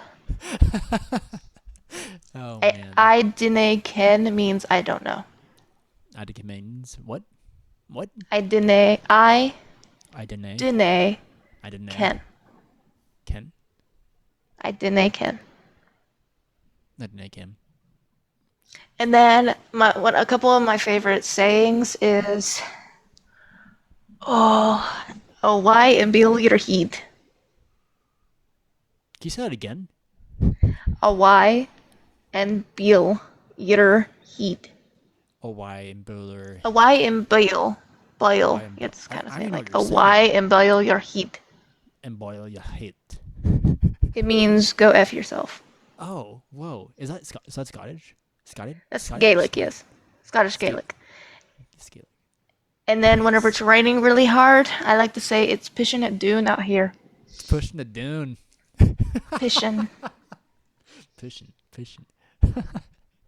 Oh I, man. I dinna ken means I don't know. Adikamen's what? What? I I didn't. dinna I didn't. ken. Ken. I dinna ken. I didn't Kim. And then a couple of my favorite sayings is oh why and be leader heed. Can you say that again? A why and Beal Eater Heat. Oh, why in Buller? A why and Bale. Bile. Why in It's kind of I don't saying even know what like you're a why saying. and Bile your heat. And boil your hate. It means go F yourself. Oh, whoa. Is that Scottish? Scottish? That's Scottish? Gaelic, yes. Scottish Scale. Gaelic. Scale. And then whenever Nice. it's raining really hard, I like to say it's pishing at dune out here. It's pushing the dune. Pishin. Fishing.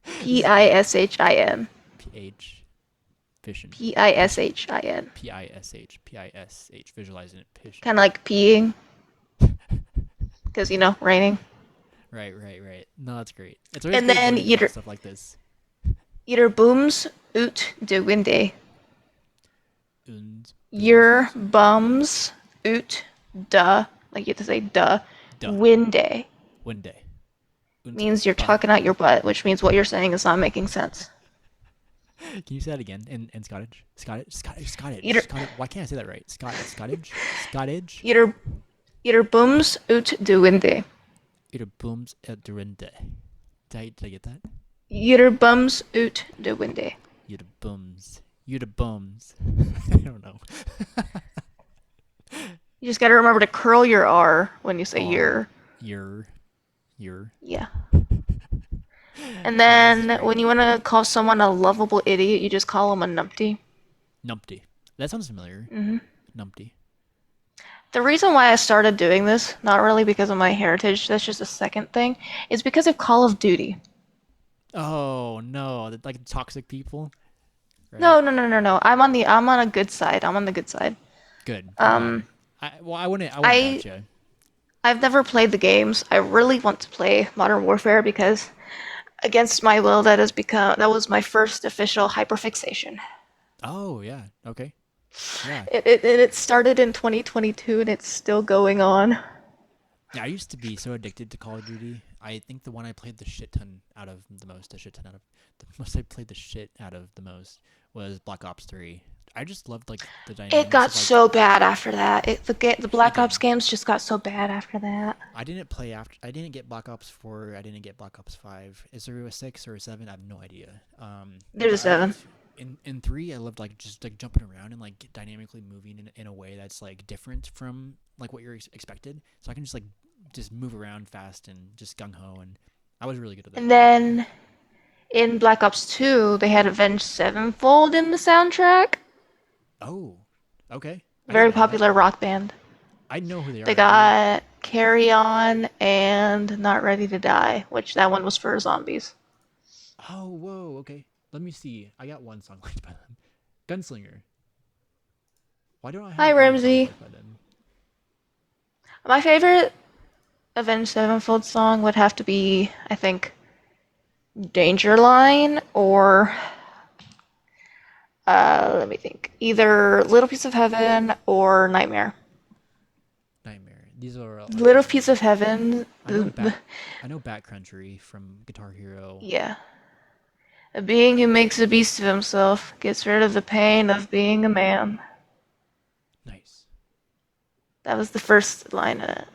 This is great. Pishin. PH. Fishing. Fishing. Pishin. Pish. Visualizing it. Fishing. Kind of like peeing, because, raining. Right. No, that's great. It's always And great then learning about stuff like this. either booms ut de winde. Und, Your bums ut duh, like you have to say duh, duh. winde One day. Und, means you're talking out your butt, which means what you're saying is not making sense. Can you say that again in Scottish? Either Scottish. Why can't I say that right? Scottish. either either bums ut de winde. It booms at Durinde. Did I get that? Either bums ut de winde. You the bums. You the bums. I don't know. You just gotta remember to curl your R when you say R. your. Your. Yeah. And No, this is then great. when you want to call someone a lovable idiot, you just call them a numpty. Numpty. That sounds familiar. Numpty. The reason why I started doing this, not really because of my heritage, that's just a second thing, is because of Call of Duty. Oh no, like toxic people, right? No. I'm on a good side. I'm on the good side. Good. I'm glad. Um, I wouldn't I doubt you. I've never played the games. I really want to play Modern Warfare because against my will that was my first official hyperfixation. Oh yeah. Okay. Yeah. It started in 2022 and it's still going on. Yeah. I used to be so addicted to Call of Duty. I think the one I played the shit ton out of the most, the most I played the shit out of the most was Black Ops 3. I just loved like the It dynamics got of like so bad after that. The it Black Ops did. games just got so bad after that. I didn't play after. I didn't get Black Ops 4. I didn't get Black Ops 5. Is there a 6 or a 7? I have no idea. There's a But I seven. loved in 3. I loved like just like jumping around and like dynamically moving in a way that's like different from like what you're expected. So I can just move around fast and just gung ho, and I was really good at that And game. then in Black Ops 2, they had Avenged Sevenfold in the soundtrack. Oh, okay. I Very didn't know that. popular rock band. I know who they They are. They got Carry On and Not Ready to Die, which that one was for zombies. Oh, whoa, okay. Let me see. I got one song liked by them. Gunslinger. Why don't I Hi, have any songs Ramsey. liked by them? My favorite Avenged Sevenfold song would have to be, I think, Danger Line or let me think, either Little Piece of Heaven or Nightmare. Nightmare. These are like Little Piece of Heaven, I know Bat Country from Guitar Hero. yeah. A being who makes a beast of himself gets rid of the pain of being a man. Nice. That was the first line in it.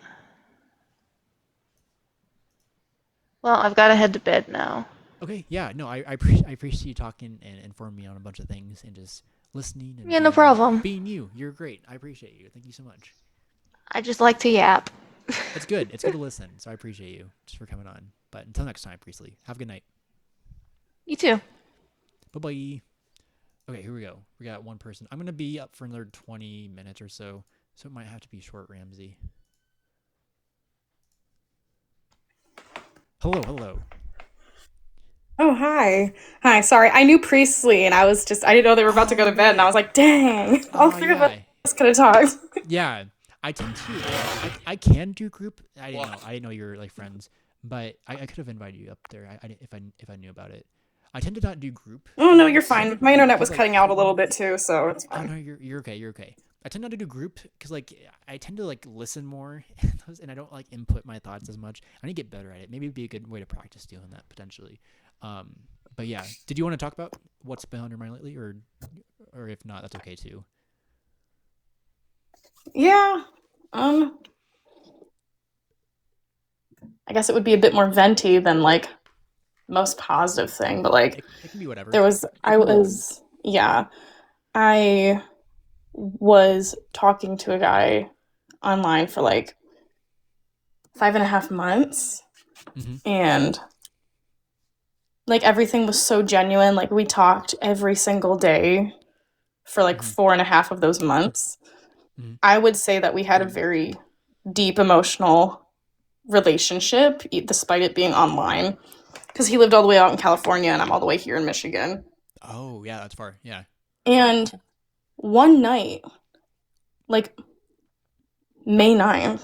Well, I've got to head to bed now. Okay, yeah, no, I appreciate you talking and informing me on a bunch of things and just listening and Yeah, no being problem. being you. You're great. I appreciate you. Thank you so much. I just like to yap. It's good. It's good to listen. So I appreciate you just for coming on. But until next time, Priestley, have a good night. You too. Bye bye. Okay, here we go. We got one person. I'm gonna be up for another 20 minutes or so, so it might have to be short, Ramsey. Hello, hello. Oh, hi. Hi. Sorry. I knew Priestley and I didn't know they were about to go Oh to bed and I yeah. was like, dang, all three of us Yeah. could have talked. Yeah. I tend to. I can do group. I didn't know. I didn't know you were like friends, but I could have invited you up there. If I knew about it. I tend to not do group Oh, a no, you're lot fine. My internet because was like cutting out a little bit too, so it's oh fine. no, you're okay. You're okay. I tend not to do group because like I tend to like listen more and I don't like input my thoughts as much. I need to get better at it. Maybe it'd be a good way to practice doing that potentially. Um, but yeah, did you want to talk about what's been on your mind lately, or if not, that's okay too. Yeah. Um, I guess it would be a bit more venti than like most positive thing, but like It can be whatever. there was, I was, yeah, I was talking to a guy online for like 5.5 months Mm-hmm. and like everything was so genuine. Like we talked every single day for like Mm-hmm. 4.5 of those months. Mm-hmm. I would say that we had a very deep emotional relationship, despite it being online. Because he lived all the way out in California and I'm all the way here in Michigan. Oh yeah, that's far. Yeah. And one night, like May 9th,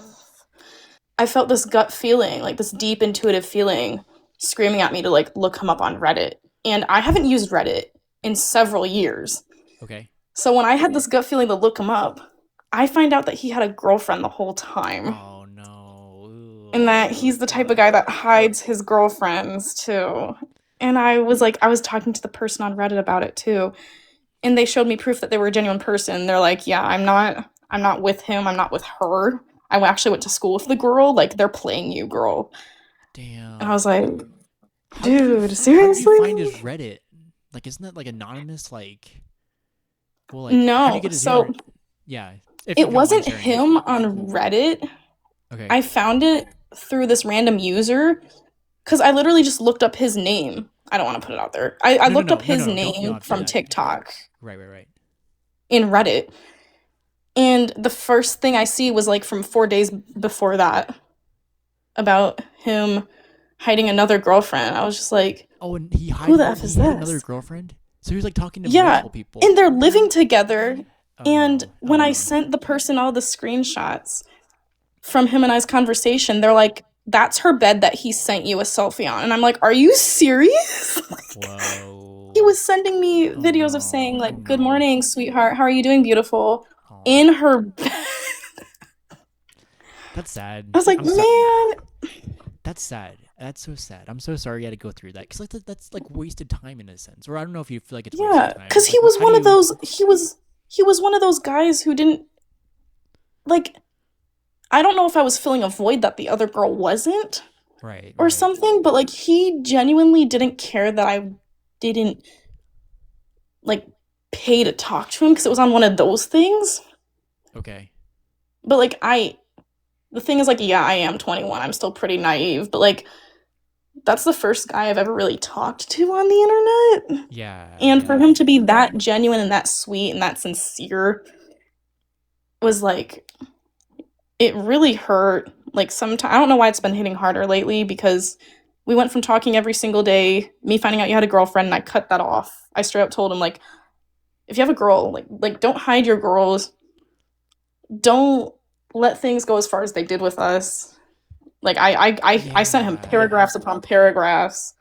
I felt this gut feeling, like this deep intuitive feeling screaming at me to like look him up on Reddit. And I haven't used Reddit in several years. Okay. So when I had this gut feeling to look him up, I find out that he had a girlfriend the whole time. Oh no. And that he's the type of guy that hides his girlfriends too. And I was talking to the person on Reddit about it too. And they showed me proof that they were a genuine person. They're like, yeah, I'm not with him, I'm not with her. I actually went to school with the girl. Like they're playing you, girl. And I Damn. was like, dude, How did you seriously? find his Reddit? Like, isn't that like anonymous? Like, well, like, how do you No. get his So name? Yeah, if you it don't mind wasn't sharing. him on Reddit. Okay. I found it through this random user because I literally just looked up his name. I don't want to put it out there. I No, no, looked no, up no, his no. Don't you don't name have to do from that. TikTok Right, right, right. in Reddit. And the first thing I see was like from 4 days before that about him hiding another girlfriend. I was just like, Oh, and who the F he is had another this? girlfriend. So he was like talking to Yeah. multiple people. And they're living together. Oh And no. Oh when I no. sent the person all the screenshots from him and I's conversation, they're like, that's her bed that he sent you a selfie on. And I'm like, are you serious? He Whoa. was sending me Oh videos of saying no. Oh like, "Good no. morning, sweetheart. How are you doing, beautiful?" Oh, in her bed. that's sad. I was like, I'm sorry. "Man, That's sad. That's so sad. I'm so sorry you had to go through that. Because like that's like wasted time in a sense. Or I don't know if you feel like it's wasted yeah, time. cuz Like, he was how do one of you? those he was one of those guys who didn't like I don't know if I was filling a void that the other girl wasn't Right, or right. something, but like he genuinely didn't care that I didn't like pay to talk to him because it was on one of those things. Okay. But like the thing is like yeah, I am 21. I'm still pretty naive, but like that's the first guy I've ever really talked to on the internet. Yeah, And for yeah. him to be that genuine and that sweet and that sincere was like it really hurt. Like sometimes I don't know why it's been hitting harder lately because we went from talking every single day, me finding out you had a girlfriend, and I cut that off. I straight up told him like, if you have a girl, like don't hide your girls. Don't let things go as far as they did with us. Like I sent him Yeah. paragraphs upon paragraphs.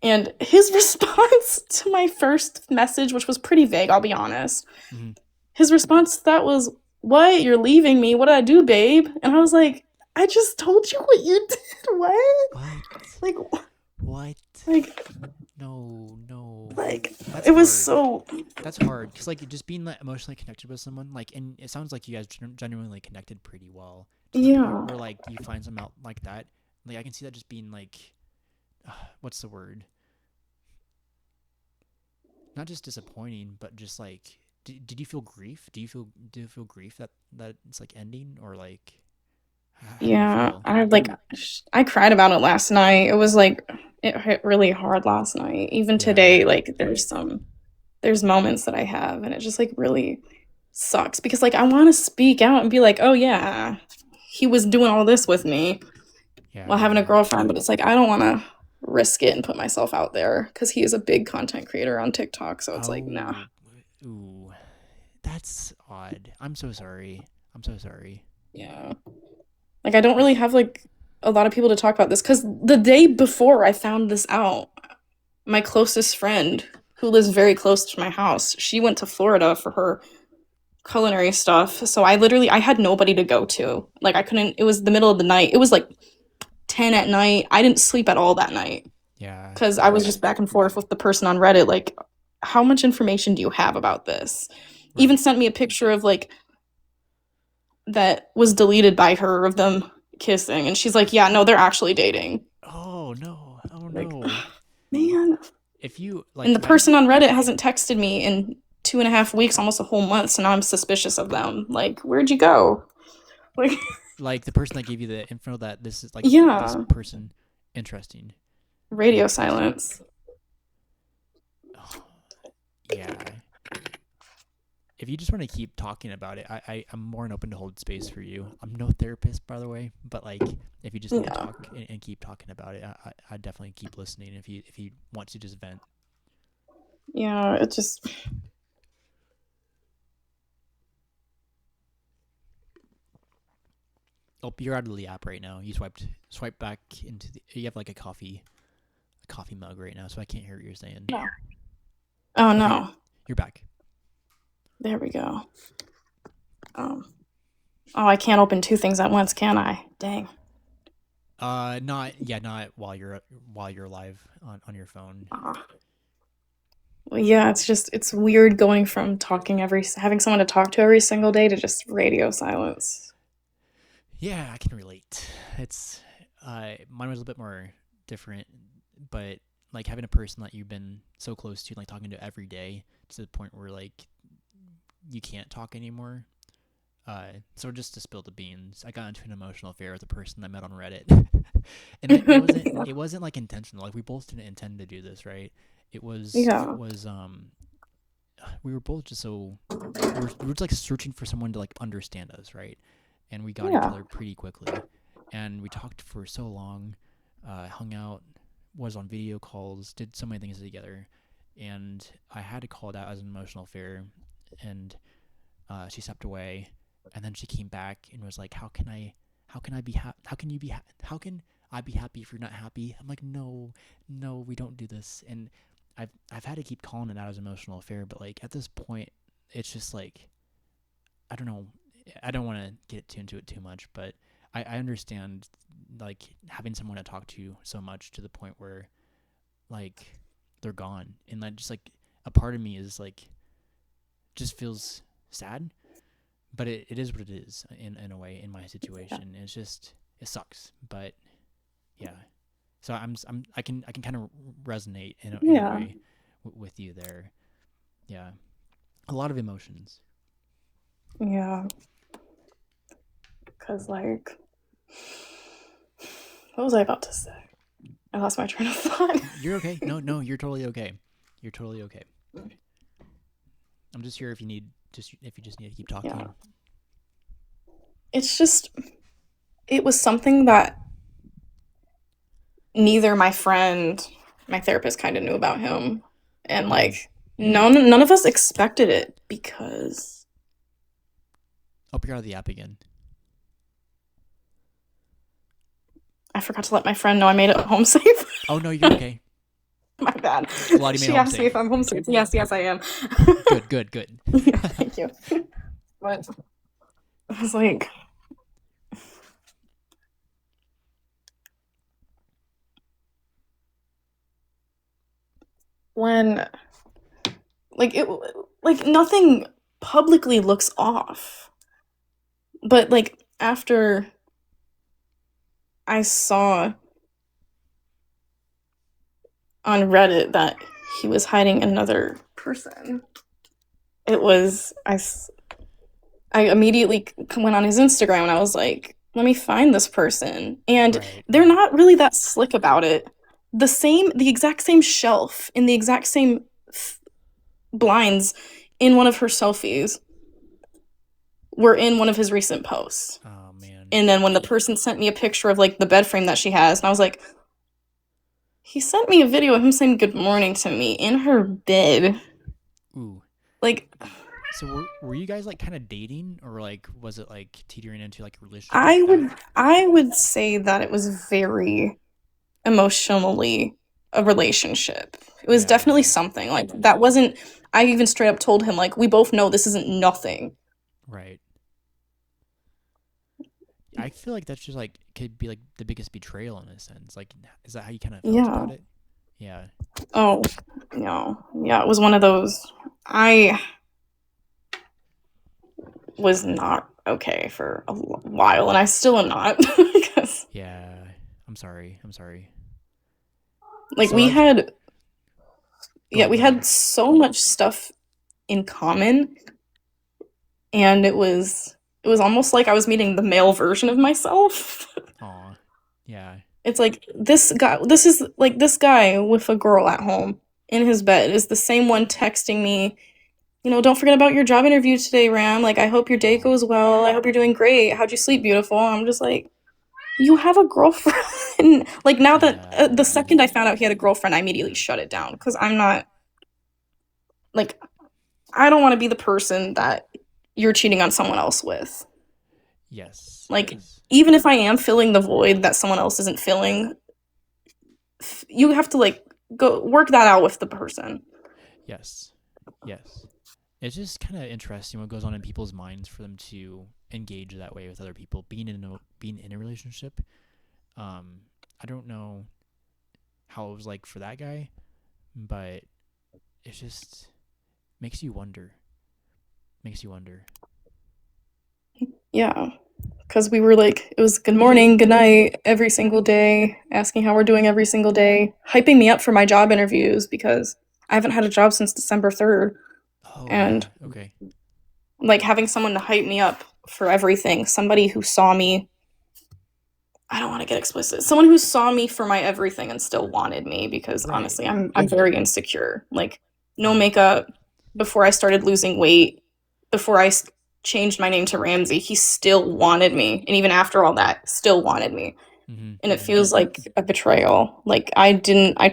And his response to my first message, which was pretty vague, I'll be honest, Mhm. his response to that was, "What? You're leaving me? What did I do, babe?" And I was like, "I just told you what you did. What? What? Like, What? like, No, no. like, That's it was hard. so, That's hard because like just being like emotionally connected with someone, like, and it sounds like you guys genuinely connected pretty well to the point yeah. where like you find something out like that. Like I can see that just being like what's the word? Not just disappointing, but just like, did you feel grief? Do you feel grief that it's like ending, or like, how do you Yeah, feel? I cried about it last night. It was like it hit really hard last night. Even Yeah, today, like there's moments that I have, and it just like really sucks because like I want to speak out and be like, "Oh yeah, he was doing all this with me while yeah. having a girlfriend," but it's like I don't want to risk it and put myself out there because he is a big content creator on TikTok. So it's like, nah. Oh, ooh, that's odd. I'm so sorry. I'm so sorry. Yeah. Like I don't really have like a lot of people to talk about this because the day before I found this out, my closest friend who lives very close to my house, she went to Florida for her culinary stuff. So I had nobody to go to. Like I couldn't, it was the middle of the night. It was like 10 at night. I didn't sleep at all that night Yeah, because I was just back and forth with the person on Reddit like how much information do you have about this? Even right. sent me a picture of like that was deleted by her of them kissing and she's like, "Yeah, no, they're actually dating." Oh no. Oh Like, no. man. If you And like, the person on Reddit hasn't texted me in 2.5 weeks, almost a whole month, so now I'm suspicious of them. Like, where'd you go? Like, like the person that gave you the info that this is like this yeah, person interesting. radio Interesting. silence. Oh, yeah. If you just want to keep talking about it, I'm more than open to hold space for you. I'm no therapist, by the way, but like if you just need to Yeah, talk and keep talking about it, I definitely keep listening. If you want to just vent. yeah, it just, Oh, you're out of the app right now. You swipe back into the. You have like a coffee mug right now, so I can't hear what you're saying. no. Oh Okay, no. you're back. There we go. Um, oh, I can't open two things at once, can I? Dang. Not while you're live on your phone. Ah. Well, yeah, it's weird going from having someone to talk to every single day to just radio silence. Yeah, I can relate. It's mine was a bit more different, but like having a person that you've been so close to, like talking to every day, to the point where like you can't talk anymore. So just to spill the beans, I got into an emotional affair with a person I met on Reddit, and it wasn't like intentional. Like we both didn't intend to do this, right? It Yeah. was we were both just so we were just like searching for someone to like understand us, right? And we got each Yeah. other pretty quickly, and we talked for so long, hung out, was on video calls, did so many things together, and I had to call it out as an emotional affair, and she stepped away, and then she came back and was like, how can I be how can you be how can I be happy if you're not happy? I'm like, no, no, we don't do this, and I've had to keep calling it out as an emotional affair, but like at this point, it's just like I don't know. I don't want to get into it too much, but I understand like having someone to talk to so much to the point where like they're gone, and like just like a part of me is like just feels sad, but it is what it is in a way in my situation. It's just it sucks, but yeah. So I can kind of resonate in a Yeah. way with you there. Yeah, a lot of emotions. Yeah. Cause like, what was I about to say? I lost my train of thought. You're okay. No, no, you're totally okay. You're totally okay. I'm just here if you just need to keep Yeah. talking. It's just, it was something that neither my therapist kind of knew about him. And Mm-hmm. like, none of us expected it because Oh, you're out of the app again. I forgot to let my friend know I made it home safe. Oh no, you're okay. My bad. Glad you made She home asked me if safe. I'm home safe. Yes, yes, I am. Good, good, good. Yeah, thank you. But I was like, when it like nothing publicly looks off, but like after I saw on Reddit that he was hiding another person. It was I immediately went on his Instagram and I was like, let me find this person. And Right, they're right. not really that slick about it. The exact same shelf in the exact same blinds in one of her selfies were in one of his recent posts. Oh man. And then when the person sent me a picture of like the bed frame that she has, and I was like, he sent me a video of him saying good morning to me in her bed. Ooh. Like, So were you guys like kind of dating, or like was it like teetering into like a relationship I like would that? I would say that it was very emotionally a relationship. It was Yeah, definitely yeah. something. Like that wasn't I even straight up told him like we both know this isn't nothing. Right. I feel like that's just like could be like the biggest betrayal in a sense. Like, is that how you kind of felt Yeah. about it? Yeah. Oh, no. Yeah, it was one of those I was not okay for a while and I still am not 'cause, Yeah. I'm sorry. I'm sorry. like So we like, had go yeah, ahead. we Go ahead. had so much stuff in common and it was almost like I was meeting the male version of myself. Aw. Yeah. It's like this guy with a girl at home in his bed is the same one texting me, don't forget about your job interview today, Ram. Like, I hope your day Aw. goes well. I hope you're doing great. How'd you sleep, beautiful? I'm just like, you have a girlfriend. Like, now that the Yeah. second I found out he had a girlfriend, I immediately shut it down because I'm not, like, I don't want to be the person that you're cheating on someone else with. Yes. Like, Yes. even if I am filling the void that someone else isn't filling, you have to, like, go work that out with the person. Yes. Yes. It's just kind of interesting what goes on in people's minds for them to engage that way with other people, being in a relationship. Um, I don't know how it was like for that guy, but it just makes you wonder. Makes you wonder. Yeah. Because we were like, it was good morning, good night every single day, asking how we're doing every single day, hyping me up for my job interviews because I haven't had a job since December 3rd. Oh And yeah. Okay. like having someone to hype me up for everything, somebody who saw me, I don't want to get explicit, someone who saw me for my everything and still wanted me because Right. honestly, I'm very insecure. Like, no Right. makeup before I started losing weight, before I changed my name to Ramsey, he still wanted me. And even after all that, still wanted me. Mhm. And it Mhm. feels like a betrayal. Like I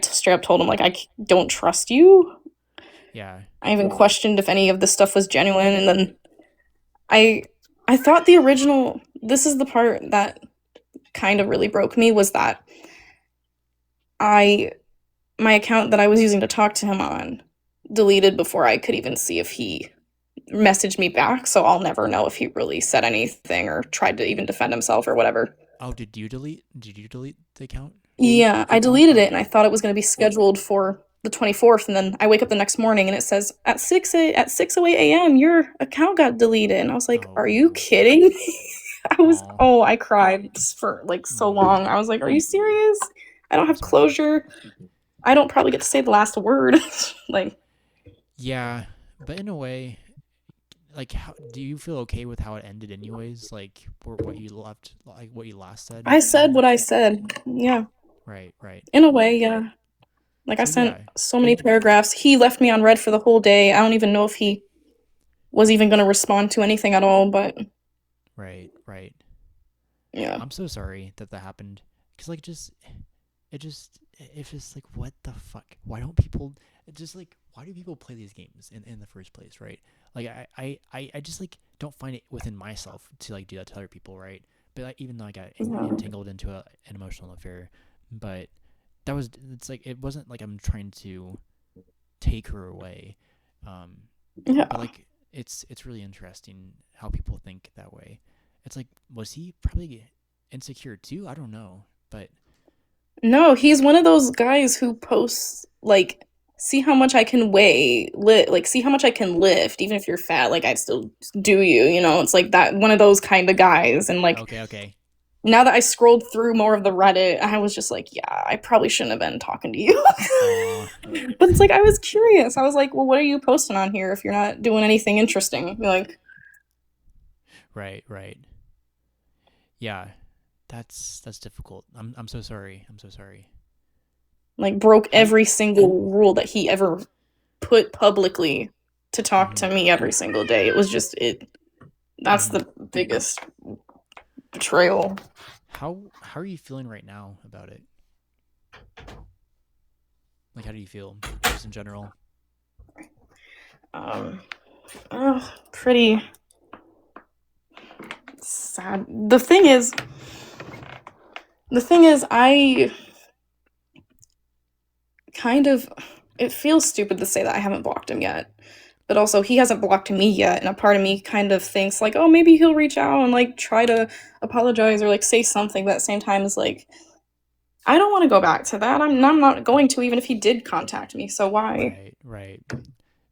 straight up told him like don't trust you. Yeah. I even questioned if any of this stuff was genuine, and then I I thought the original. This is the part that kind of really broke me was that I my account that I was using to talk to him on deleted before I could even see if he messaged me back. So I'll never know if he really said anything or tried to even defend himself or whatever. Oh, did you delete? Did you delete the account? Yeah, I deleted it and I thought it was going to be scheduled for the 24th, and then I wake up the next morning and it says at 6:08 a.m. your account got deleted. And I was like, "Are you Oh. kidding me?" Oh. I cried for like so Mm. long. I was like, "Are you serious? I don't I'm have sorry. closure. I don't probably get to say the last word." Like, Yeah, but in a way, like, how do you feel okay with how it ended, anyways? Like, or what you left, like what you last said. I said what I said. Yeah, Right. Right. in a way, yeah. Like I So sent yeah. so many paragraphs. He left me on red for the whole day. I don't even know if he was even going to respond to anything at all, but Right. Right. yeah. I'm so sorry that that happened. Cause like it's just like what the fuck? Why don't people? It's just like why do people play these games in the first place, right? Like I just like don't find it within myself to like do that to other people, right? But like, even though I got Yeah. entangled into an emotional affair, but it's like it wasn't like I'm trying to take her away, um, Yeah. but like it's really interesting how people think that way. It's like was he probably insecure too? I don't know, but No, he's one of those guys who posts like, see how much I can like see how much I can lift, even if you're fat, like I'd still do you, It's like that one of those kind of guys, and like okay, okay, now that I scrolled through more of the Reddit, I was just like, yeah, I probably shouldn't have been talking to you. Aw. But it's like I was curious. I was like, well, what are you posting on here if you're not doing anything interesting? Like, Right, right. Yeah. That's difficult. I'm so sorry. I'm so sorry. broke How do you, every single rule that he ever put publicly to talk hmm to me every single day. It was just it. That's hmm the biggest betrayal. how are you feeling right now about it? Like how do you feel just in general? Um, Pretty sad. The thing is, I kind of. It feels stupid to say that I haven't blocked him yet, but also he hasn't blocked me yet, and a part of me kind of thinks like, oh, maybe he'll reach out and like try to apologize or like say something. But at the same time, is like, I don't want to go back to that. I'm not going to, even if he did contact me. So why? Right, right.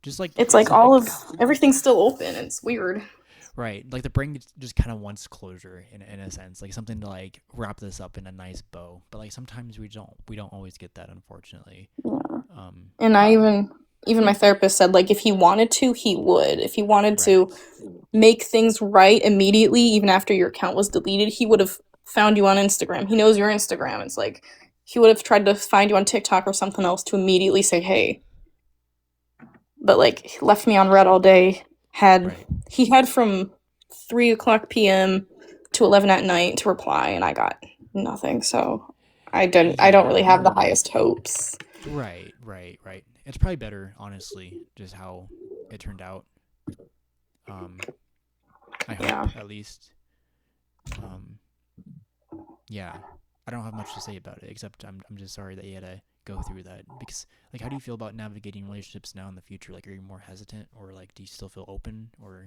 Just like It's like some like everything's still open. It's weird. right, like the brain just kind of wants closure in a sense, like something to like wrap this up in a nice bow. But like sometimes we don't always get that, unfortunately. Yeah. Um, And I even my therapist said like if he wanted to, he would. If he wanted right, to make things right immediately, even after your account was deleted, he would have found you on Instagram. He knows your Instagram. It's like he would have tried to find you on TikTok or something else to immediately say, hey. But like he left me on red all day. right. He had from 3 o'clock p.m. to 11 at night to reply, and I got nothing. So I don't really Yeah. have the highest hopes. Right, right, right. It's probably better, honestly, just how it turned out. Um, I hope Yeah. at least. Um, yeah. I don't have much to say about it except I'm just sorry that you had to go through that because like how do you feel about navigating relationships now in the future? Like are you more hesitant or like do you still feel open or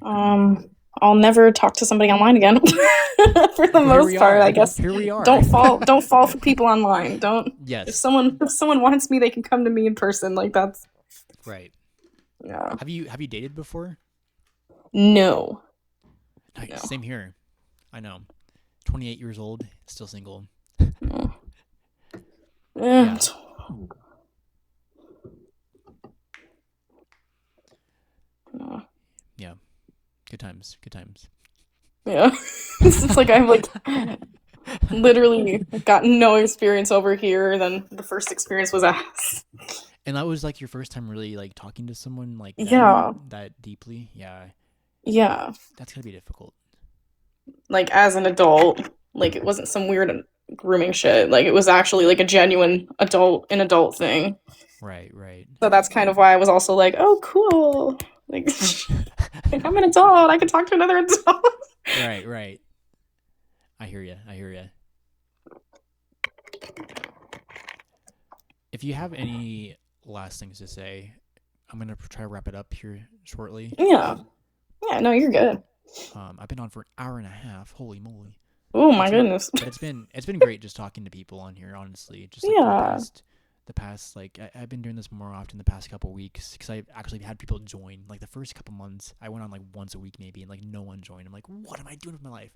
I'll never talk to somebody online again. For the well here most we part, I are. guess. Here we are. Don't fall for people online. Don't Yes. if someone wants me, they can come to me in person. Like that's Right. yeah. Have you dated before? No. Nice. No. Same here. I know. 28 years old, still single. No. Yeah. No. Yeah. Good times. Good times. Yeah. It's like I've like literally gotten no experience over here. Then the first experience was ass. And that was like your first time really like talking to someone like Yeah. that deeply. Yeah. Yeah. That's gotta be difficult. Like as an adult, like it wasn't some weird grooming shit. Like it was actually like a genuine adult thing. Right, right. So that's kind of why I was also like, oh, cool. Like, like I'm an adult. I can talk to another adult. Right, right. I hear you. I hear you. If you have any last things to say, I'm gonna try to wrap it up here shortly. Yeah. Yeah, no, you're good. I've been on for an hour and a half. Holy moly! Oh But my it's been goodness. but it's been great just talking to people on here. Honestly, just like Yeah. the past like I've been doing this more often the past couple weeks because I've actually had people join. Like the first couple months, I went on like once a week maybe, and like no one joined. I'm like, what am I doing with my life?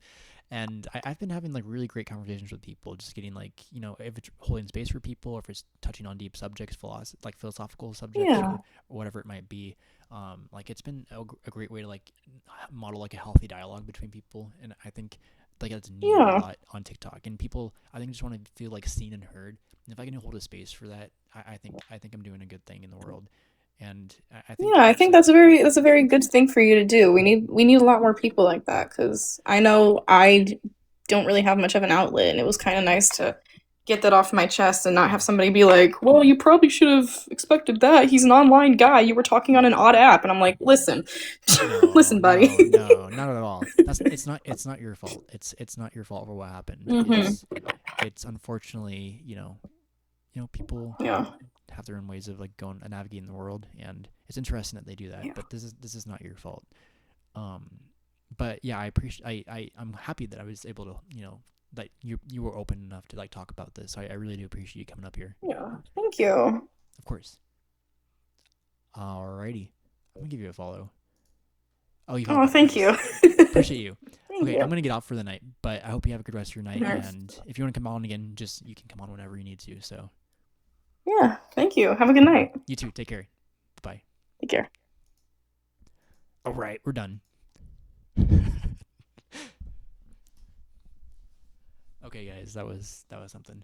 And I've been having like really great conversations with people, just getting like if it's holding space for people, or if it's touching on deep subjects, like philosophical subjects, Yeah. or whatever it might be. Like it's been a great way to like model like a healthy dialogue between people, and I think like that's needed a Yeah. lot on TikTok. And people, I think, just want to feel like seen and heard. And if I can hold a space for that, I think I'm doing a good thing in the world. And I think Yeah, I it's think like that's a very good thing for you to do. We need a lot more people like that because I know don't really have much of an outlet, and it was kind of nice to get that off my chest and not have somebody be like, "Well, you probably should have expected that. He's an online guy. You were talking on an odd app." And I'm like, "Listen, no, listen, buddy." no, no, not at all. That's it's not your fault. It's not your fault for what happened. Hmm. It's unfortunately people Yeah. have their own ways of like going and navigating the world, and it's interesting that they do that. Yeah. But this is not your fault. Um, but yeah, I appreciate. I'm happy that I was able to that you were open enough to like talk about this. I really do appreciate you coming up here. Yeah. Thank you. Of course. Alrighty, I'm gonna give you a follow. Oh, you found Oh, that. thank Nice. you. Appreciate you. Okay, Yep. I'm gonna get off for the night, but I hope you have a good rest of your night. Alright. And if you want to come on again, you can come on whenever you need to. So Yeah, thank you. Have a good night. you too. Take care. Bye. Take care. All right, we're done. Okay, guys, that was something.